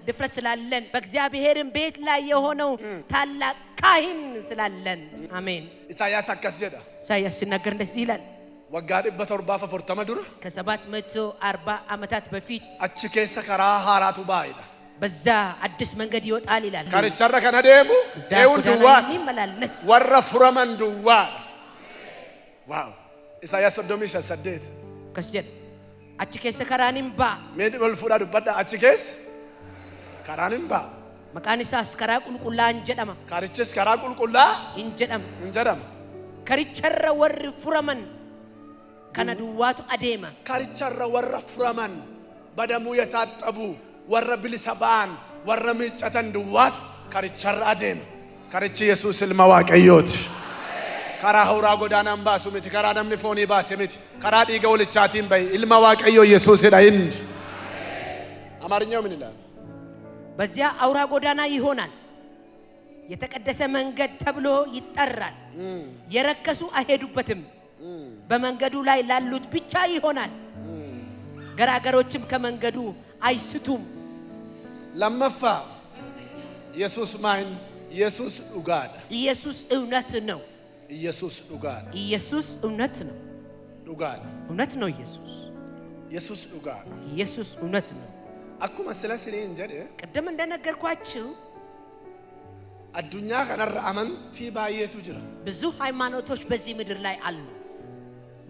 Speaker 2: ድፍረት ስላለን በእግዚአብሔርም ቤት ላይ የሆነው ታላቅ ካህን ስላለን አሜን።
Speaker 1: ኢሳይያስ አከስጀዳ
Speaker 2: ኢሳይያስ ሲናገር እንደዚህ ይላል።
Speaker 1: ወጋድ በተርባፈ ፎርተማ ዱር
Speaker 2: ከ740 ዓመታት በፊት
Speaker 1: አቺ ከሰ ከራ ሃራቱ ባይዳ
Speaker 2: በዛ አዲስ መንገድ ይወጣል ይላል።
Speaker 1: ካርቻራ ከነደሙ ኤውን ዱዋን
Speaker 2: ይመላለስ
Speaker 1: ወረ ፍረመን ዱዋን ዋው ኢሳይያስ ሶዶሚሽ ሰደት
Speaker 2: ከስጀድ አቺ ከሰ ከራኒምባ
Speaker 1: ሜድ ወልፉዳ ዱበዳ አቺ ከስ ከራኒምባ
Speaker 2: መቃኒሳስ ከራ ቁልቁላ እንጀደማ
Speaker 1: ካርችስ ከራ ቁልቁላ እንጀደም
Speaker 2: ከሪቸረ ወር ፍረመን ከነዱዋቱ አዴማ
Speaker 1: ካርቻራ ወረ ፍረመን በደሙ የታጠቡ ወረ ብልሰባን ወረ ምጨተን ዱዋቱ ካርቻራ አዴማ ካርች ኢየሱስ ልማዋቀዮት ከራ ሆራ ጎዳናም ባሱ ምት ከራ ደምኒ ፎኒ ባሰምት ከራ ዲገው ልቻቲም በይ ልማዋቀዮ ኢየሱስ ዳይንድ አማርኛው ምን ይላል?
Speaker 2: በዚያ አውራ ጎዳና ይሆናል፣ የተቀደሰ መንገድ ተብሎ ይጠራል። የረከሱ አይሄዱበትም፣ በመንገዱ ላይ ላሉት ብቻ ይሆናል። ገራገሮችም ከመንገዱ አይስቱም።
Speaker 1: ለመፋ ኢየሱስ ማን ኢየሱስ ዱጋዳ
Speaker 2: ኢየሱስ እውነት ነው።
Speaker 1: ኢየሱስ ዱጋዳ
Speaker 2: ኢየሱስ እውነት ነው።
Speaker 1: ዱጋዳ
Speaker 2: እውነት ነው። ኢየሱስ
Speaker 1: ዱጋዳ
Speaker 2: ኢየሱስ እውነት ነው።
Speaker 1: አኩማ ስለስለ እንጀደ
Speaker 2: ቀደም እንደነገርኳችሁ
Speaker 1: አዱኛ ከነራ አመንቲ ባየቱ ጅራ
Speaker 2: ብዙ ሃይማኖቶች በዚህ ምድር ላይ አሉ።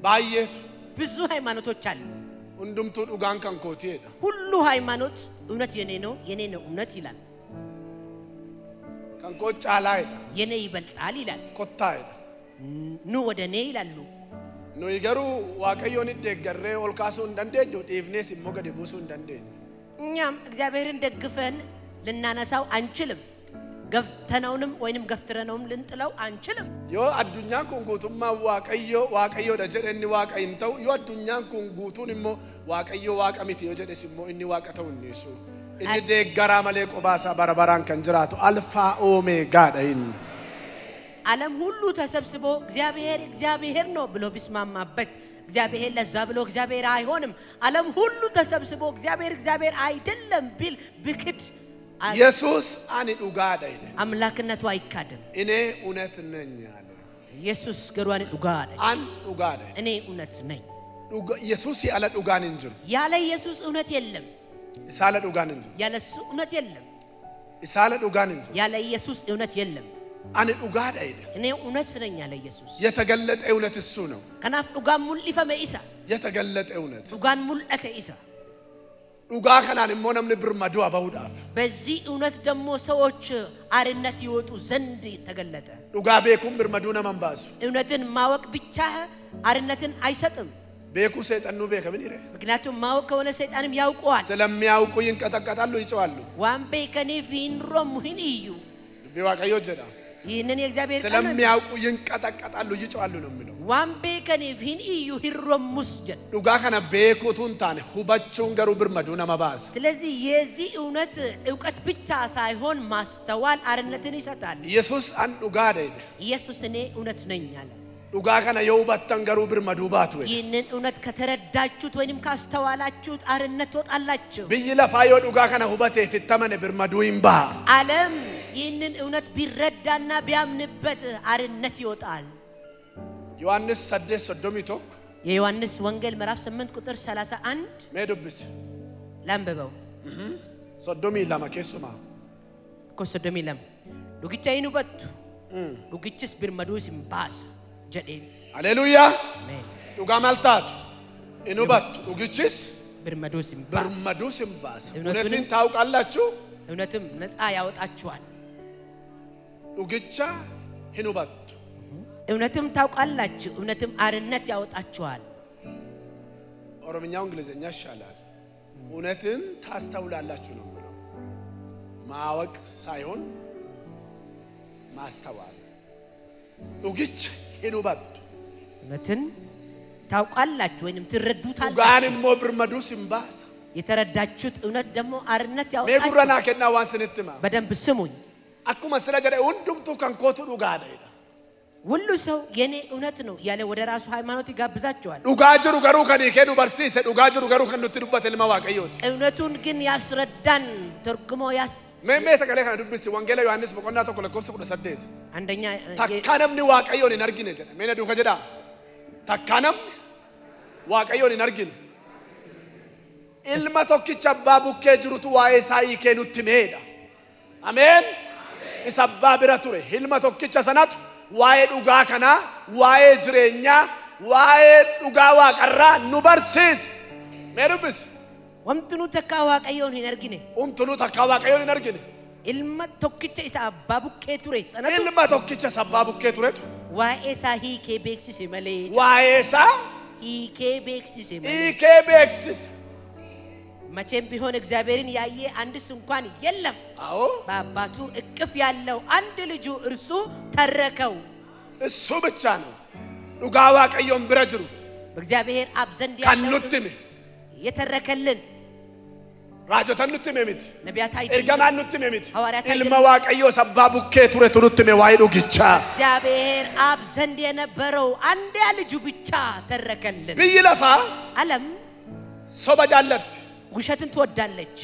Speaker 1: ባየቱ
Speaker 2: ብዙ ሃይማኖቶች አሉ።
Speaker 1: ሁንዱምቱ ዱጋን ከንኮቲ ሄዳ
Speaker 2: ሁሉ ሃይማኖት እውነት የኔ ነው እውነት ይላል።
Speaker 1: ከንኮጫ ላይ
Speaker 2: የኔ ይበልጣል ይላል።
Speaker 1: ኮታ ሄዳ
Speaker 2: ኑ ወደ እኔ ይላሉ።
Speaker 1: ኑ ይገሩ ዋቀዮን ደገረ ኦልካሱ እንደንደጆ ዲቭኔስ ሞገደ ቡሱ እንደንደጆ
Speaker 2: እኛም እግዚአብሔርን ደግፈን ልናነሳው አንችልም። ገፍተነውንም ወይንም ገፍትረነውም ልንጥለው አንችልም።
Speaker 1: ዮ አዱኛን ኩንጉቱማ ዋቀዮ ደጀደኒ ዋቀይንተው ዮ አዱኛን ኩንጉቱንሞ ዋቀዮ ዋቀሚት ዮ ጀደስሞ እኒ ዋቀተው እነሱ እኒ ደገራ ማለ ቆባሳ በረበራን ከንጅራቱ አልፋ ኦሜጋ ዳይን
Speaker 2: ዓለም ሁሉ ተሰብስቦ እግዚአብሔር ነው ብሎ ቢስማማበት እግዚአብሔር ለዛ ብሎ እግዚአብሔር አይሆንም። ዓለም ሁሉ ተሰብስቦ እግዚአብሔር አይደለም ቢል ብክድ
Speaker 1: ኢየሱስ አኒ ዱጋዳ ይለ
Speaker 2: አምላክነቱ አይካድም።
Speaker 1: እኔ እውነት ነኝ አለ
Speaker 2: ኢየሱስ ገሩአኒ ዱጋዳ
Speaker 1: አን ዱጋዳ
Speaker 2: እኔ እውነት ነኝ።
Speaker 1: ኢየሱስ ያለ ዱጋን እንጂ
Speaker 2: ያለ ኢየሱስ እውነት የለም።
Speaker 1: ኢሳለ ዱጋን እንጂ
Speaker 2: ያለ እሱ እውነት የለም።
Speaker 1: ኢሳለ ዱጋን እንጂ
Speaker 2: ያለ ኢየሱስ እውነት የለም።
Speaker 1: አን ዱጋዳ ይለ
Speaker 2: እኔ እውነት ነኝ ያለ ኢየሱስ
Speaker 1: የተገለጠ እውነት እሱ ነው።
Speaker 2: ከናፍ ዱጋን ሙልፈመ ኢሳ
Speaker 1: የተገለጠ እውነት
Speaker 2: ዱጋን ሙልአተ ኢሳ
Speaker 1: ዱጋ ከናን ሞነም ብርማዱ አባውዳፍ
Speaker 2: በዚህ እውነት ደግሞ ሰዎች አርነት ይወጡ ዘንድ ተገለጠ።
Speaker 1: ዱጋ ቤኩም ብርማዱ ነማንባሱ
Speaker 2: እውነትን ማወቅ ብቻ አርነትን አይሰጥም።
Speaker 1: ቤኩ ሰይጣኑ ቤከምን ይረ
Speaker 2: ምክንያቱም ማወቅ ከሆነ ሰይጣንም ያውቀዋል።
Speaker 1: ስለሚያውቁ ይንቀጠቀጣሉ፣ ይጨዋሉ።
Speaker 2: ዋምቤ ከኔ ፊንሮም ሁን እዩ
Speaker 1: ቢዋቀዮ ጀዳ
Speaker 2: ይህንን የእግዚአብሔር ቃል
Speaker 1: ስለሚያውቁ ይንቀጠቀጣሉ፣ ይጨዋሉ ነው የሚለው።
Speaker 2: ዋምቤ ከኔ ፊን እዩ ሂሮም ሙስጀን
Speaker 1: ዱጋ ከነ ቤኩቱን ታነ ሁባቹን ገሩ ብርማዱ ነማባስ።
Speaker 2: ስለዚህ የዚህ እውነት ዕውቀት ብቻ ሳይሆን ማስተዋል አርነትን ይሰጣል።
Speaker 1: ኢየሱስ አን ዱጋ አይደል?
Speaker 2: ኢየሱስ እኔ እውነት ነኝ አለ።
Speaker 1: ዱጋ ከነ የውበተን ገሩ ብርማዱ ባቱ
Speaker 2: ይህንን እውነት ከተረዳችሁት ወይንም ካስተዋላችሁት አርነት ትወጣላችሁ።
Speaker 1: ብይ ለፋዮ ዱጋ ከነ ሁበቴ ፍተመነ ብርማዱ ይምባ
Speaker 2: ዓለም ይህንን እውነት ቢረዳና ቢያምንበት አርነት ይወጣል።
Speaker 1: ዮሐንስ 6:31
Speaker 2: የዮሐንስ ወንጌል ምዕራፍ 8 ቁጥር 31
Speaker 1: ሜዶብስ
Speaker 2: ላምበበው
Speaker 1: ሶዶሚ ለማከሱማ
Speaker 2: ኮሶዶሚ ለም ዱግቻ ይኑበት ዱግችስ ብርመዱስ ይምባስ ጀዴ ሃሌሉያ አሜን።
Speaker 1: ዱጋ ማልታት ይኑበት ዱግችስ
Speaker 2: ብርመዱስ
Speaker 1: ይምባስ እውነትን ታውቃላችሁ፣
Speaker 2: እውነትም ነፃ ያወጣችኋል።
Speaker 1: ዱግቻ ይኑበት
Speaker 2: እውነትም ታውቃላችሁ፣ እውነትም አርነት ያወጣችኋል።
Speaker 1: ኦሮምኛው እንግሊዘኛ ይሻላል። እውነትን ታስተውላላችሁ ነው ብለው ማወቅ ሳይሆን ማስተዋል። ዱግቻ ይኑበት
Speaker 2: እውነትን ታውቃላችሁ ወይንም ትረዱታላችሁ
Speaker 1: ዱጋንም ሞብርመዱ ሲምባስ
Speaker 2: የተረዳችሁት እውነት ደግሞ አርነት
Speaker 1: ሜጉረና
Speaker 2: ያወጣችሁ
Speaker 1: ከና ዋንስንትማ
Speaker 2: በደንብ ስሙኝ
Speaker 1: አኩማ ስለጀደ ሁንዱምቱ ከንኮቱ ዱጋዳ
Speaker 2: ሁሉ ሰው የኔ እውነት ነው ያለ ወደ ራሱ ሃይማኖት ይጋብዛቸዋል
Speaker 1: ዱጋጅሩ ገሩ ከኒ ከዱ በርሲሰ ዱጋጅሩ ገሩ ከኑት ዱበት ለማዋቀዮት
Speaker 2: እውነቱን ግን ያስረዳን ተርጉሞ ያስ
Speaker 1: ሜሜ ሰከለ ከነ ዱብስ ወንጌላ ዮሐንስ በቆና ተቆለ ኮርስ ቁደ ሰደት
Speaker 2: አንደኛ
Speaker 1: ተካነምኒ ዋቀዮን ነርጊነ ጀነ ሜነ ዱ ከጀዳ ተካነም ዋቀዮን ነርጊነ ilma tokkicha abbaa bukkee jirutu waa'ee isaa hiikee nutti meedha ameen isa abbaa bira ture ilma tokkicha sanatu waa'ee dhugaa kanaa waa'ee jireenyaa waa'ee dhugaa waaqarraa nu barsiisa mee dubbis
Speaker 2: wamtunu takka waaqayyoon hin argine
Speaker 1: umtunu takka waaqayyoon hin argine
Speaker 2: ilma tokkicha isa abbaa bukkee ture sanatu
Speaker 1: ilma tokkicha isa abbaa bukkee turetu
Speaker 2: waa'ee isaa hiikee beeksise malee
Speaker 1: waa'ee isaa
Speaker 2: hiikee beeksise malee
Speaker 1: hiikee beeksise
Speaker 2: መቼም ቢሆን እግዚአብሔርን ያየ አንድስ እንኳን የለም
Speaker 1: አዎ
Speaker 2: በአባቱ እቅፍ ያለው አንድ ልጁ እርሱ ተረከው
Speaker 1: እሱ ብቻ ነው ዱጋ ዋቀዮን ብረጅሩ
Speaker 2: በእግዚአብሔር አብ ዘንድ ያለው
Speaker 1: ከኑትም
Speaker 2: የተረከልን
Speaker 1: ራጆተን ኑትም የሚት
Speaker 2: ነቢያት አይደለም
Speaker 1: ኤርገማን ኑትም የሚት
Speaker 2: ሐዋርያት
Speaker 1: ilma waaqayyo ሰባ ቡኬ ቱሬ ቱሩትም ዋይዱ ግቻ
Speaker 2: እግዚአብሔር አብ ዘንድ የነበረው አንድ ልጁ ብቻ ተረከልን
Speaker 1: ቢይለፋ
Speaker 2: ዓለም
Speaker 1: ሶበጃለት
Speaker 2: ውሸትን ትወዳለች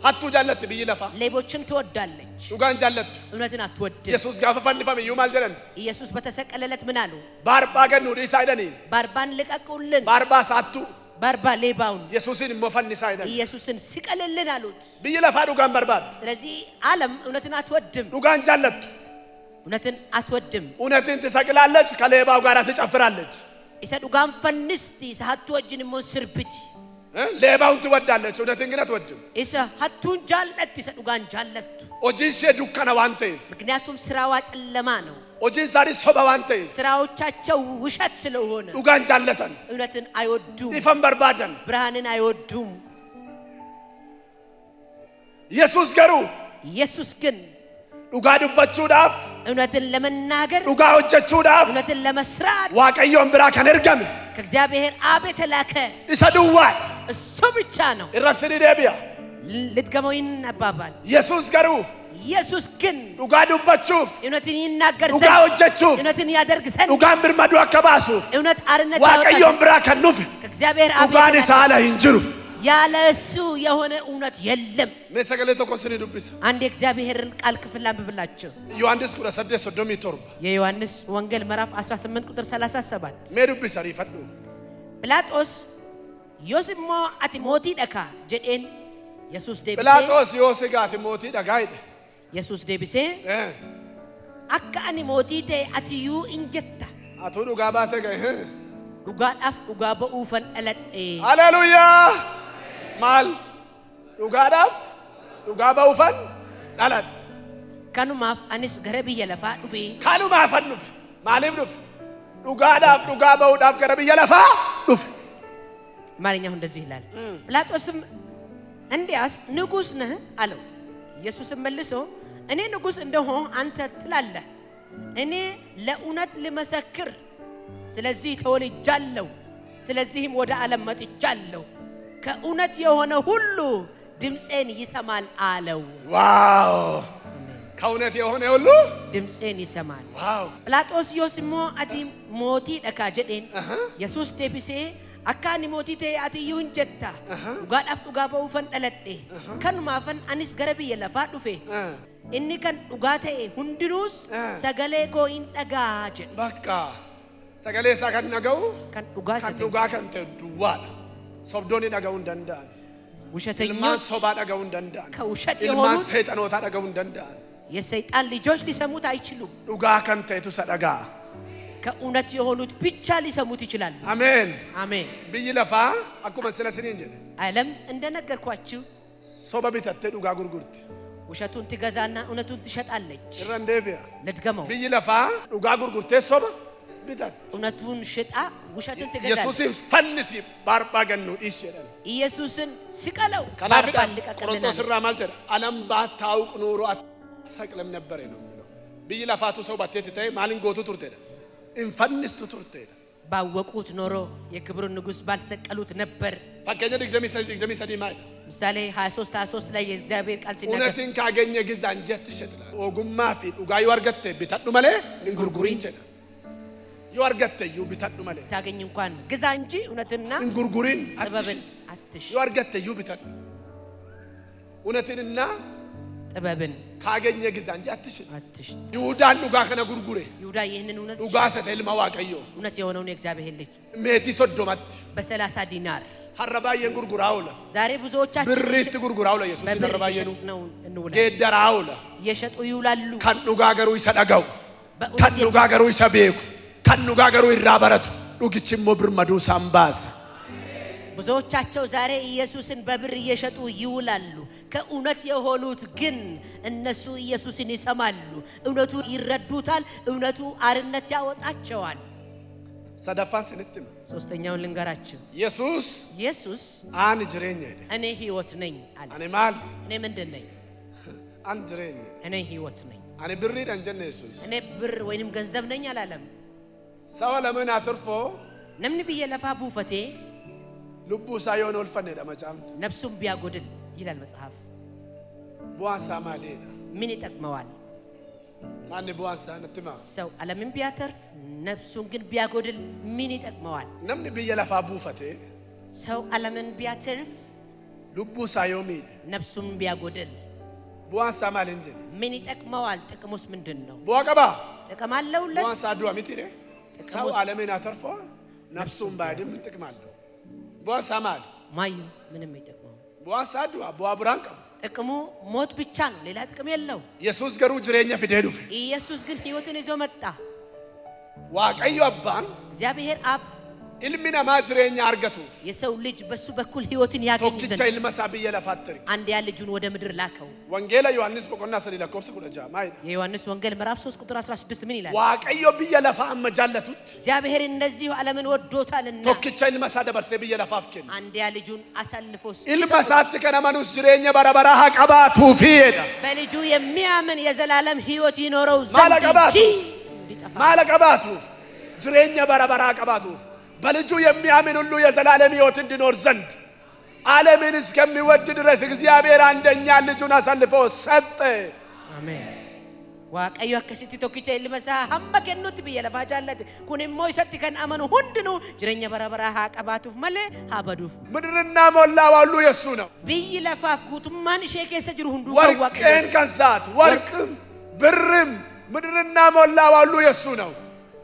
Speaker 1: ሀቱ ጃለት ቢይለፋ
Speaker 2: ሌቦችን ትወዳለች
Speaker 1: ዱጋን ጃለት
Speaker 2: እውነትን አትወድም
Speaker 1: ኢየሱስ ጋር ፈንፈም ይዩማል ጀለን
Speaker 2: ኢየሱስ በተሰቀለለት ምን አሉ
Speaker 1: ባርባ ገኑ ዲሳ አይደኒ
Speaker 2: ባርባን ልቀቁልን
Speaker 1: ባርባ ሳቱ
Speaker 2: ባርባ ሌባውን
Speaker 1: ኢየሱስን ሞፈንሳ አይደኒ
Speaker 2: ኢየሱስን ሲቀልልን አሉት
Speaker 1: ቢይለፋ ዱጋን ባርባት
Speaker 2: ስለዚህ ዓለም እውነትን አትወድም
Speaker 1: ዱጋን ጃለት
Speaker 2: እውነትን አትወድም
Speaker 1: እውነትን ትሰቅላለች ከሌባው ጋር ትጨፍራለች
Speaker 2: ኢሰ ዱጋን ፈንስቲ ሰሐቱ ወጅን ሞስርብቲ
Speaker 1: ሌባውን ትወዳለች እውነትን ግን አትወድም
Speaker 2: ኢሰ ሐቱን ጃለት ኢሰ ዱጋን ጃለቱ
Speaker 1: ኦጂንሴ ዱካና ዋንቴፍ
Speaker 2: ምክንያቱም ስራዋ ጨለማ ነው
Speaker 1: ኦጂን ሳሪ ሶባ ዋንቴፍ
Speaker 2: ስራዎቻቸው ውሸት ስለሆነ
Speaker 1: ዱጋን ጃለተን
Speaker 2: እውነትን አይወዱም
Speaker 1: ይፈን በርባደን
Speaker 2: ብርሃንን አይወዱም
Speaker 1: ኢየሱስ ገሩ
Speaker 2: ኢየሱስ ግን
Speaker 1: ዱጋ ዱበቹዳፍ
Speaker 2: እውነትን ለመናገር
Speaker 1: ዱጋ ሆጀቹዳፍ
Speaker 2: እውነትን ለመስራት
Speaker 1: ዋቀዮን ብራ ከነርገም
Speaker 2: ከእግዚአብሔር አብ የተላከ
Speaker 1: ይሰዱዋል
Speaker 2: እሱ ብቻ ነው
Speaker 1: ኢራስኒ ደቢያ
Speaker 2: ልድገመው ይናባባል
Speaker 1: ኢየሱስ ገሩ
Speaker 2: ኢየሱስ ግን
Speaker 1: ዱጋ ዱበቹፍ
Speaker 2: እውነትን ይናገር
Speaker 1: ዱጋ ሆጀቹፍ
Speaker 2: እውነትን ያደርግ ዘንድ
Speaker 1: ዱጋን ብርመዱ አከባሱፍ
Speaker 2: እውነት አርነት
Speaker 1: ዋቀዮን ብራ ከኑፍ
Speaker 2: ከእግዚአብሔር አብ
Speaker 1: ዱጋን ሳላ እንጅሩ
Speaker 2: ያለ እሱ የሆነ እውነት የለም
Speaker 1: መሰገለ ተቆስኒ ዱብስ
Speaker 2: አንድ የእግዚአብሔርን ቃል ክፍል አንብብላችሁ
Speaker 1: ዮሐንስ ቁጥር 6 ሶዶም ይተርባ
Speaker 2: የዮሐንስ ወንጌል ምዕራፍ 18 ቁጥር 37
Speaker 1: ሜዱብስ አሪፈዱ
Speaker 2: ጲላጦስ ዮስሞ አቲ ሞቲ ደካ ጀዴን ኢየሱስ ደብሴ
Speaker 1: ጲላጦስ ዮስጋት ሞቲ ደጋይደ
Speaker 2: ኢየሱስ ደብሴ አካ አኒ ሞቲ ተ አቲዩ እንጀታ
Speaker 1: አቶ ዱጋ ባተ ገ
Speaker 2: ዱጋዳፍ ዱጋ በኡፈን አለዴ
Speaker 1: ሃሌሉያ ማል ዱጋዳፍ ዱጋ በኡፈን አለድ
Speaker 2: ካኑማፍ አኒስ ገረብየ ለፋ ዱፌ
Speaker 1: ካኑማፍ ዱፌ ማለም ዱፌ ዱጋዳፍ ዱጋ በኡዳፍ ገረብየ ለፋ ዱፌ
Speaker 2: ማርኛው እንደዚህ ይላል ጲላጦስም እንዲያስ ንጉስ ነህ አለው ኢየሱስም መልሶ እኔ ንጉስ እንደሆነ አንተ ትላለህ እኔ ለእውነት ልመሰክር ስለዚህ ተወልጃለሁ ስለዚህም ወደ ዓለም መጥቻለሁ ከእውነት የሆነ ሁሉ ድምጼን ይሰማል አለው
Speaker 1: ዋው ከእውነት የሆነ ሁሉ
Speaker 2: ድምጼን ይሰማል
Speaker 1: ዋው
Speaker 2: ጲላጦስ ዮስሞ አቲ ሞቲ ደካ ጀዴን ኢየሱስ ደብሴ አካኒ ሞቲ ተ አቲዩን ጀታ ዱጋዳፍ ዱጋ በኡፈን ደለዴ ከኑማፈን አኒስ ገረብየ ለፋ ዱፌ inni kan dhugaa ta'e hundinuus sagalee koo hin dhagaa jedhe
Speaker 1: bakka sagalee isaa kan dhaga'u
Speaker 2: kan dhugaa
Speaker 1: kan ta'e duwwaadha sobdoonni dhaga'uu hin danda'an
Speaker 2: ውሸተኞች
Speaker 1: sobaa dhaga'uu hin danda'an
Speaker 2: ከውሸት
Speaker 1: ilmaan
Speaker 2: የሆኑት
Speaker 1: seexanootaa dhaga'uu hin danda'an
Speaker 2: የሰይጣን ልጆች ሊሰሙት አይችሉም
Speaker 1: dhugaa kan ta'etu isa dhaga'a
Speaker 2: ከእውነት የሆኑት ብቻ ሊሰሙት ይችላሉ
Speaker 1: አሜን
Speaker 2: አሜን
Speaker 1: biyyi lafaa akkuma sila siniin jedhe
Speaker 2: ዓለም እንደነገርኳችሁ
Speaker 1: soba bitattee dhugaa gurgurti
Speaker 2: ውሸቱን ትገዛና እውነቱን ትሸጣለች
Speaker 1: irran deebi'a
Speaker 2: ለድገመው
Speaker 1: biyyi lafaa dhugaa gurgurtee soba bitatte
Speaker 2: እውነቱን ሽጣ ውሸቱን ትገዛለች
Speaker 1: yesuusin fannisi baarbaa gannuu dhiis jedhan
Speaker 2: ኢየሱስን ስቀለው
Speaker 1: kanaafidha
Speaker 2: ልቀቅልና
Speaker 1: qorontos irraa maal jedha alam baataawuq nuuru atsaqlam nebbare ነው የሚለው biyyi lafaatu ሰው ባቴት ታይ ማልን ጎቱ ቱርቴዳ እንፈንስቱ ቱርቴዳ
Speaker 2: ባወቁት ኖሮ የክብሩን ንጉሥ ባልሰቀሉት ነበር።
Speaker 1: ፈከኛ ድግደሚ ሰዲ ማይ
Speaker 2: ምሳሌ 23 ላይ የእግዚአብሔር ቃል ሲናገር
Speaker 1: እውነትን ካገኘ ግዛ እንጂ አትሸጥላ ኦጉማ ፊ ዱጋዩ አርገተ ቢታዱ ማለ እንጉርጉሪን ጀዳ ይወርገተ ቢታዱ ማለ
Speaker 2: ታገኝ እንኳን ግዛ እንጂ እውነትና
Speaker 1: እንጉርጉሪን
Speaker 2: ጥበብን አትሽ
Speaker 1: ይወርገተ ቢታዱ እውነትንና
Speaker 2: ጥበብን
Speaker 1: ካገኘ ግዛ እንጂ አትሽ ይሁዳን ዱጋ ከነ ጉርጉሬ
Speaker 2: ይሁዳ ይህንን እውነት
Speaker 1: ዱጋ ሰተል ማዋቀዮ
Speaker 2: እውነት የሆነውን የእግዚአብሔር ልጅ
Speaker 1: ሜቲ ሶዶማት
Speaker 2: በ30 ዲናር
Speaker 1: ሐረባየን ጉርጉራውላ
Speaker 2: ዛሬ ብዙዎቻችን
Speaker 1: ብሪት ጉርጉራውላ ኢየሱስ ይደረባየኑ
Speaker 2: ነው እንውላ
Speaker 1: ገደራውላ
Speaker 2: የሸጡ ይውላሉ
Speaker 1: ከኑጋገሩ ይሰዳጋው ከኑጋገሩ ይሰቤኩ ከኑጋገሩ ይራበረቱ ዱግችሞ ብርመዱ ሳምባስ
Speaker 2: ብዙዎቻቸው ዛሬ ኢየሱስን በብር እየሸጡ ይውላሉ። ከእውነት የሆኑት ግን እነሱ ኢየሱስን ይሰማሉ፣ እውነቱ ይረዱታል፣ እውነቱ አርነት ያወጣቸዋል።
Speaker 1: ሰደፋስ እንትም
Speaker 2: ሶስተኛውን ልንገራችሁ።
Speaker 1: ኢየሱስ አን ጅሬኛ
Speaker 2: እኔ ሕይወት ነኝ አለ። እኔ ምንድን ነኝ?
Speaker 1: አን ጅሬኛ
Speaker 2: እኔ ሕይወት ነኝ።
Speaker 1: አኔ ብሪ ደንጀነ ኢየሱስ
Speaker 2: እኔ ብር ወይንም ገንዘብ ነኝ አላለም።
Speaker 1: ሰው ለምን አትርፎ
Speaker 2: ነምን ብዬ ለፋ ቡፈቴ
Speaker 1: ልቡ ሳይሆን ወልፈነ ደማጫም
Speaker 2: ነፍሱም ቢያጎድል ይላል መጽሐፍ።
Speaker 1: ቧንሳ ማለ
Speaker 2: ምን ይጠቅመዋል?
Speaker 1: ማን ቧንሳ ነትማ
Speaker 2: ሰው ዓለምን ቢያተርፍ ነፍሱን ግን ቢያጎድል ምን ይጠቅመዋል?
Speaker 1: ነምን ብዬ ለፋ ቡፈቴ
Speaker 2: ሰው ዓለምን ቢያተርፍ
Speaker 1: ልቡ ሳይሆን
Speaker 2: ነፍሱን ቢያጎድል
Speaker 1: ቧንሳ ማለ እንጂ
Speaker 2: ምን ይጠቅመዋል? ጥቅሙስ ምንድነው?
Speaker 1: ቧቀባ
Speaker 2: ጥቅም አለውለት?
Speaker 1: ቧንሳ ዱአ ሚቲሬ ሰው ዓለምን አተርፎ ነፍሱን ባይድም ምን ጥቅም አለው? ቧንሳ ማለ
Speaker 2: ማዩ ምንም ይጠቅመው
Speaker 1: ቧንሳ ዱአ ቧብራንቀ
Speaker 2: ጥቅሙ ሞት ብቻ ነው፣ ሌላ ጥቅም የለው።
Speaker 1: ኢየሱስ ገሩ ጅሬኛ ፊደዱፍ
Speaker 2: ኢየሱስ ግን ሕይወትን ይዞ መጣ።
Speaker 1: ዋቀዩ አባን
Speaker 2: እግዚአብሔር አብ
Speaker 1: ኢልሚና ማጅሬኛ አርገቱ
Speaker 2: የሰው ልጅ በሱ በኩል ሕይወትን ያገኝ ዘንድ
Speaker 1: ቶክቻ ኢልመሳብየ ለፋትሪ
Speaker 2: አንድ ያ ልጁን ወደ ምድር ላከው።
Speaker 1: ወንጌላ ዮሐንስ በቆና ሰሊላ ኮብሰ ኩለጃ ማይ
Speaker 2: የዮሐንስ ወንጌል ምዕራፍ 3 ቁጥር 16 ምን ይላል?
Speaker 1: ዋቀዮ ብየ ለፋ አመጃለቱት
Speaker 2: እግዚአብሔር እንደዚህ ዓለምን ወዶታልና
Speaker 1: ቶክቻ ኢልመሳ ደበርሰ ብየ ለፋፍከን
Speaker 2: አንድ ያ ልጁን አሳልፎ
Speaker 1: ኢልመሳት ከነማኑስ ጅሬኛ በረበራ ሀቀባቱ ፊዳ
Speaker 2: በልጁ የሚያምን የዘላለም ሕይወት ይኖረው ዘንድ
Speaker 1: ማለቀባቱ ጅሬኛ በረበራ ሀቀባቱ በልጁ የሚያምን ሁሉ የዘላለም ሕይወት እንዲኖር ዘንድ ዓለምን እስከሚወድ ድረስ እግዚአብሔር አንደኛ ልጁን አሳልፎ ሰጠ።
Speaker 2: አሜን። ዋቀዮ አከሲቲ ቶኪቻ ኢልመሳ ሀመ ከኑት ብየ ለፋ ጃለተ ኩንሞ ይሰጥ ከን አመኑ ሁንድኑ ጅረኛ በረበራ ሀቀባቱፍ መለ ሀበዱፍ
Speaker 1: ምድርና ሞላው ሁሉ የሱ ነው።
Speaker 2: ብይ ለፋፍ ጉቱማን ሸከሰ ጅሩ ሁንዱ
Speaker 1: ወርቅን ከንሳት ወርቅም ብርም ምድርና ሞላው ሁሉ የሱ ነው።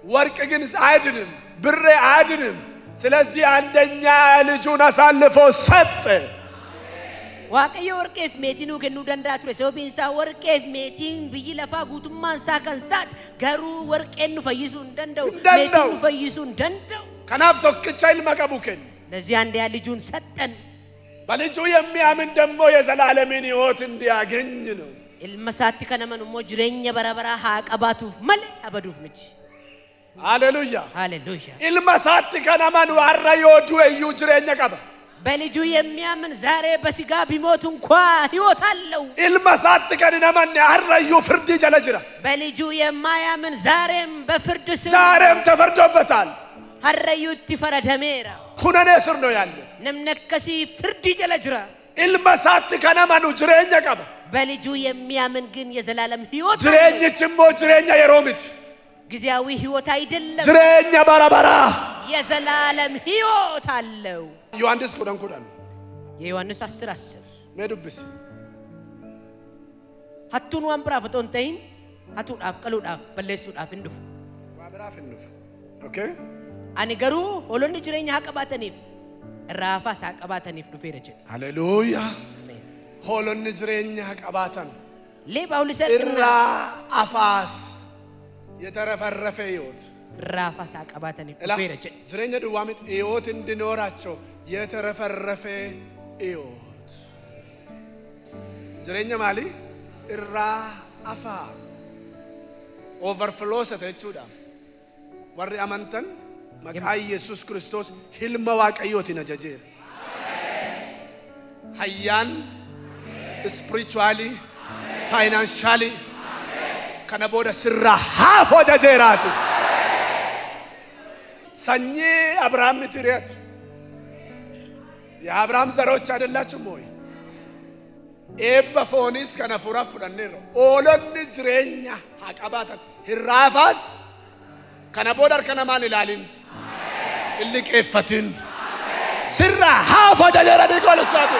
Speaker 1: ወርቅ ግን አይድንም፣ ብር አይድንም። ስለዚህ አንደኛ ልጁን አሳልፎ ሰጠ።
Speaker 2: ዋቀዮ ወርቄፍ ሜቲኑ ከኑ ደንዳቱ ለሰውቢንሳ ወርቄፍ ሜቲን ብይ ለፋ ጉቱማን ሳከንሳት ገሩ ወርቄኑ ፈይሱ እንደንደው ሜቲኑ ፈይሱ እንደንደው
Speaker 1: ከናፍ ቶክቻ ኢልመቀቡከን
Speaker 2: ለዚህ አንድ ያ ልጁን ሰጠን።
Speaker 1: በልጁ የሚያምን ደግሞ የዘላለምን ሕይወት እንዲያገኝ ነው።
Speaker 2: ኢልመሳት ከነመኑ ሞ ጅሬኛ በረበራ ሀቀባቱፍ መለ አበዱፍ ምች
Speaker 1: ሃሌሉያ
Speaker 2: ሃሌሉያ
Speaker 1: ኢልመሳት ከነመኑ አራዮ ዱዩ ጅሬኛ ቀባ
Speaker 2: በልጁ የሚያምን ዛሬ በስጋ ቢሞት እንኳ ሕይወት አለው።
Speaker 1: ኢልመሳት ከነመን አራዩ ፍርድ ጀለጅራ
Speaker 2: በልጁ የማያምን ዛሬም በፍርድ ስር
Speaker 1: ዛሬም ተፈርዶበታል።
Speaker 2: አራዩት ፈረደሜራ
Speaker 1: ኩነኔ ስር ነው ያለ
Speaker 2: ነምነከሲ ፍርድ ጀለጅራ
Speaker 1: ኢልመሳት ከነመኑ ጅሬኛ ቀባ
Speaker 2: በልጁ የሚያምን ግን የዘላለም ሕይወት
Speaker 1: ጅሬኝችሞ ጅሬኛ የሮሚት
Speaker 2: ጊዜያዊ ሕይወት አይደለም፣
Speaker 1: ጅሬኛ በረበራ
Speaker 2: የዘላለም ሕይወት አለው።
Speaker 1: ዮሐንስ ኩዳን
Speaker 2: የዮሐንስ 10:10
Speaker 1: ሜዱብስ
Speaker 2: ሀቱን ወንብራ ፈቶንተይን ሀቱ ዳፍ ቀሉዳፍ በለሱዳፍ እንዱፍ
Speaker 1: ዋብራፍ እንዱፍ ኦኬ
Speaker 2: አኒ ገሩ ሆሎን ጅሬኛ ሀቀባተኒፍ ራፋ ሳቀባተኒፍ ዱፌረች
Speaker 1: ሃሌሉያ ሆሎን ጅሬኛ ሀቀባተን
Speaker 2: ሌባው ልሰጥና
Speaker 1: አፋስ የተረፈረፈ ሕይወት
Speaker 2: ራፋ ሳቀባተኒፍ ዱፌረች
Speaker 1: ጅሬኛ ድዋሚት ሕይወት እንዲኖራቸው የተረፈረፈ ሕይወት ጅሬኛ ማሊ እራ አፋ ኦቨርፍሎ ሰተቹዳ ወሪ አመንተን መቃ ኢየሱስ ክርስቶስ ህልመ ዋቀዮት ነጀጀር ሀያን ስፒሪቹዋሊ ፋይናንሻሊ ከነቦደ ስራ ሃፎ ጀጀራት ሰኚ አብርሃም ምትሪያት የአብርሃም ዘሮች አይደላችሁም ወይ? ኤበ ፎኒስ ከነፉራ ፍዳኔሮ ኦሎን ጅሬኛ ሀቀባታ ህራፋስ ከነቦዳር ከነማን ይላልን እልቄፈትን ስራ ሃፋ ጀጀራ ዲቆልቻቱ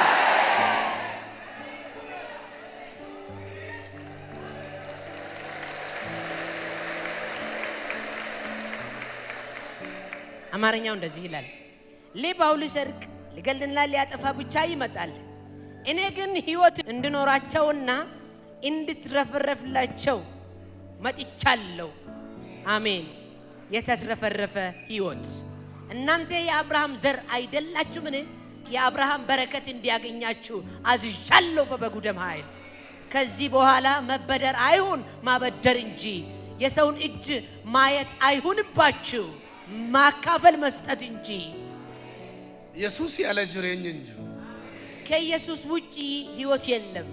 Speaker 2: አማርኛው እንደዚህ ይላል። ሌባው ሊሰርቅ ሊገድልና ሊያጠፋ ብቻ ይመጣል፣ እኔ ግን ሕይወት እንድኖራቸውና እንድትረፈረፍላቸው መጥቻለሁ። አሜን። የተትረፈረፈ ሕይወት። እናንተ የአብርሃም ዘር አይደላችሁምን? የአብርሃም በረከት እንዲያገኛችሁ አዝዣለሁ በበጉ ደም ኃይል። ከዚህ በኋላ መበደር አይሁን ማበደር እንጂ፣ የሰውን እጅ ማየት አይሁንባችሁ ማካፈል መስጠት እንጂ።
Speaker 1: ኢየሱስ ያለ ጅሬኝ እንጂ
Speaker 2: ከኢየሱስ ውጪ ሕይወት የለም።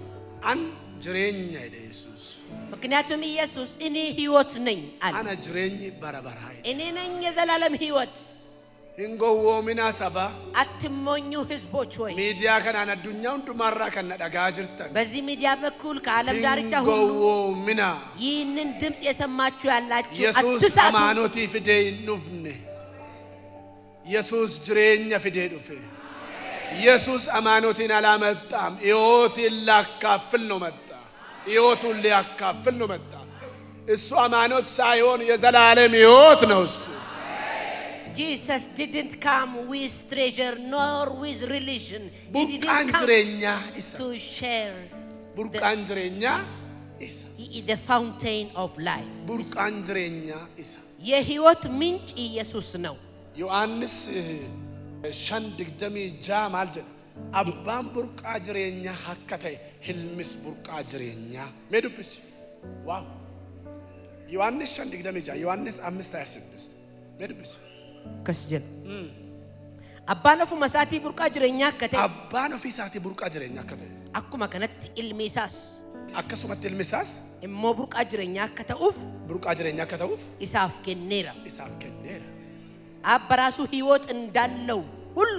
Speaker 1: አን ጅሬኛ ኢየሱስ
Speaker 2: ምክንያቱም ኢየሱስ እኔ ሕይወት ነኝ አለ።
Speaker 1: አና ጅሬኝ በረበራ
Speaker 2: እኔ ነኝ የዘላለም ሕይወት።
Speaker 1: እንጎዎ ሚና ሰባ
Speaker 2: አትሞኙ ህዝቦች ሆይ
Speaker 1: ሚዲያ ከናን አዱኛው እንዱማራ ከነዳጋ ጅርተን
Speaker 2: በዚህ ሚዲያ በኩል ከዓለም ዳርቻ ሁሉ
Speaker 1: እንጎዎ ሚና
Speaker 2: ይህንን ድምጽ የሰማችሁ ያላችሁ
Speaker 1: ኢየሱስ
Speaker 2: አትሳቱ።
Speaker 1: አማኖቲ ፍዴ ኑፍኔ ኢየሱስ ጅሬኛ ፍዴ ዱፌ ኢየሱስ አማኖቲን አላመጣም። ሕይወትን ሊያካፍል ነው መጣ። ሕይወቱን ሊያካፍል ነው መጣ። እሱ አማኖት ሳይሆን የዘላለም ሕይወት ነው እሱ።
Speaker 2: Jesus didn't come with treasure nor with religion. He didn't
Speaker 1: ቡርቃን
Speaker 2: come
Speaker 1: ጅሬኛ ኢሳ
Speaker 2: to share.
Speaker 1: ቡርቃን ጅሬኛ ኢሳ
Speaker 2: He is the fountain of life.
Speaker 1: ቡርቃን ጅሬኛ ኢሳ
Speaker 2: የሕይወት ምንጭ ኢየሱስ ነው።
Speaker 1: ዮሐንስ ሸን ድግደሚ ጃ ማልጀ አባን ቡርቃ ጅሬኛ ሀከተ ህልምስ ቡርቃ ጅሬኛ ሜዱብስ ዋው ዮሐንስ ሸን ድግደሚ ጃ ዮሐንስ 5:26 ሜዱብስ
Speaker 2: ከስጀን አባነፉ መሳቲ ቡርቃ ጅሬኛ ከተ
Speaker 1: አባን ኦፊሳቲ ቡርቃ ጅሬኛ ከተ
Speaker 2: አኩማ ከነት ኢልሚሳስ
Speaker 1: አከሱመት ኢልሚሳስ
Speaker 2: እሞ ቡርቃ ጅሬኛ ከተኡፍ
Speaker 1: ቡርቃ ጅሬኛ ከተውፍ
Speaker 2: ኢሳፍ ከኔራ
Speaker 1: ኢሳፍ ከኔራ
Speaker 2: አብ በራሱ ሕይወት እንዳለው ሁሉ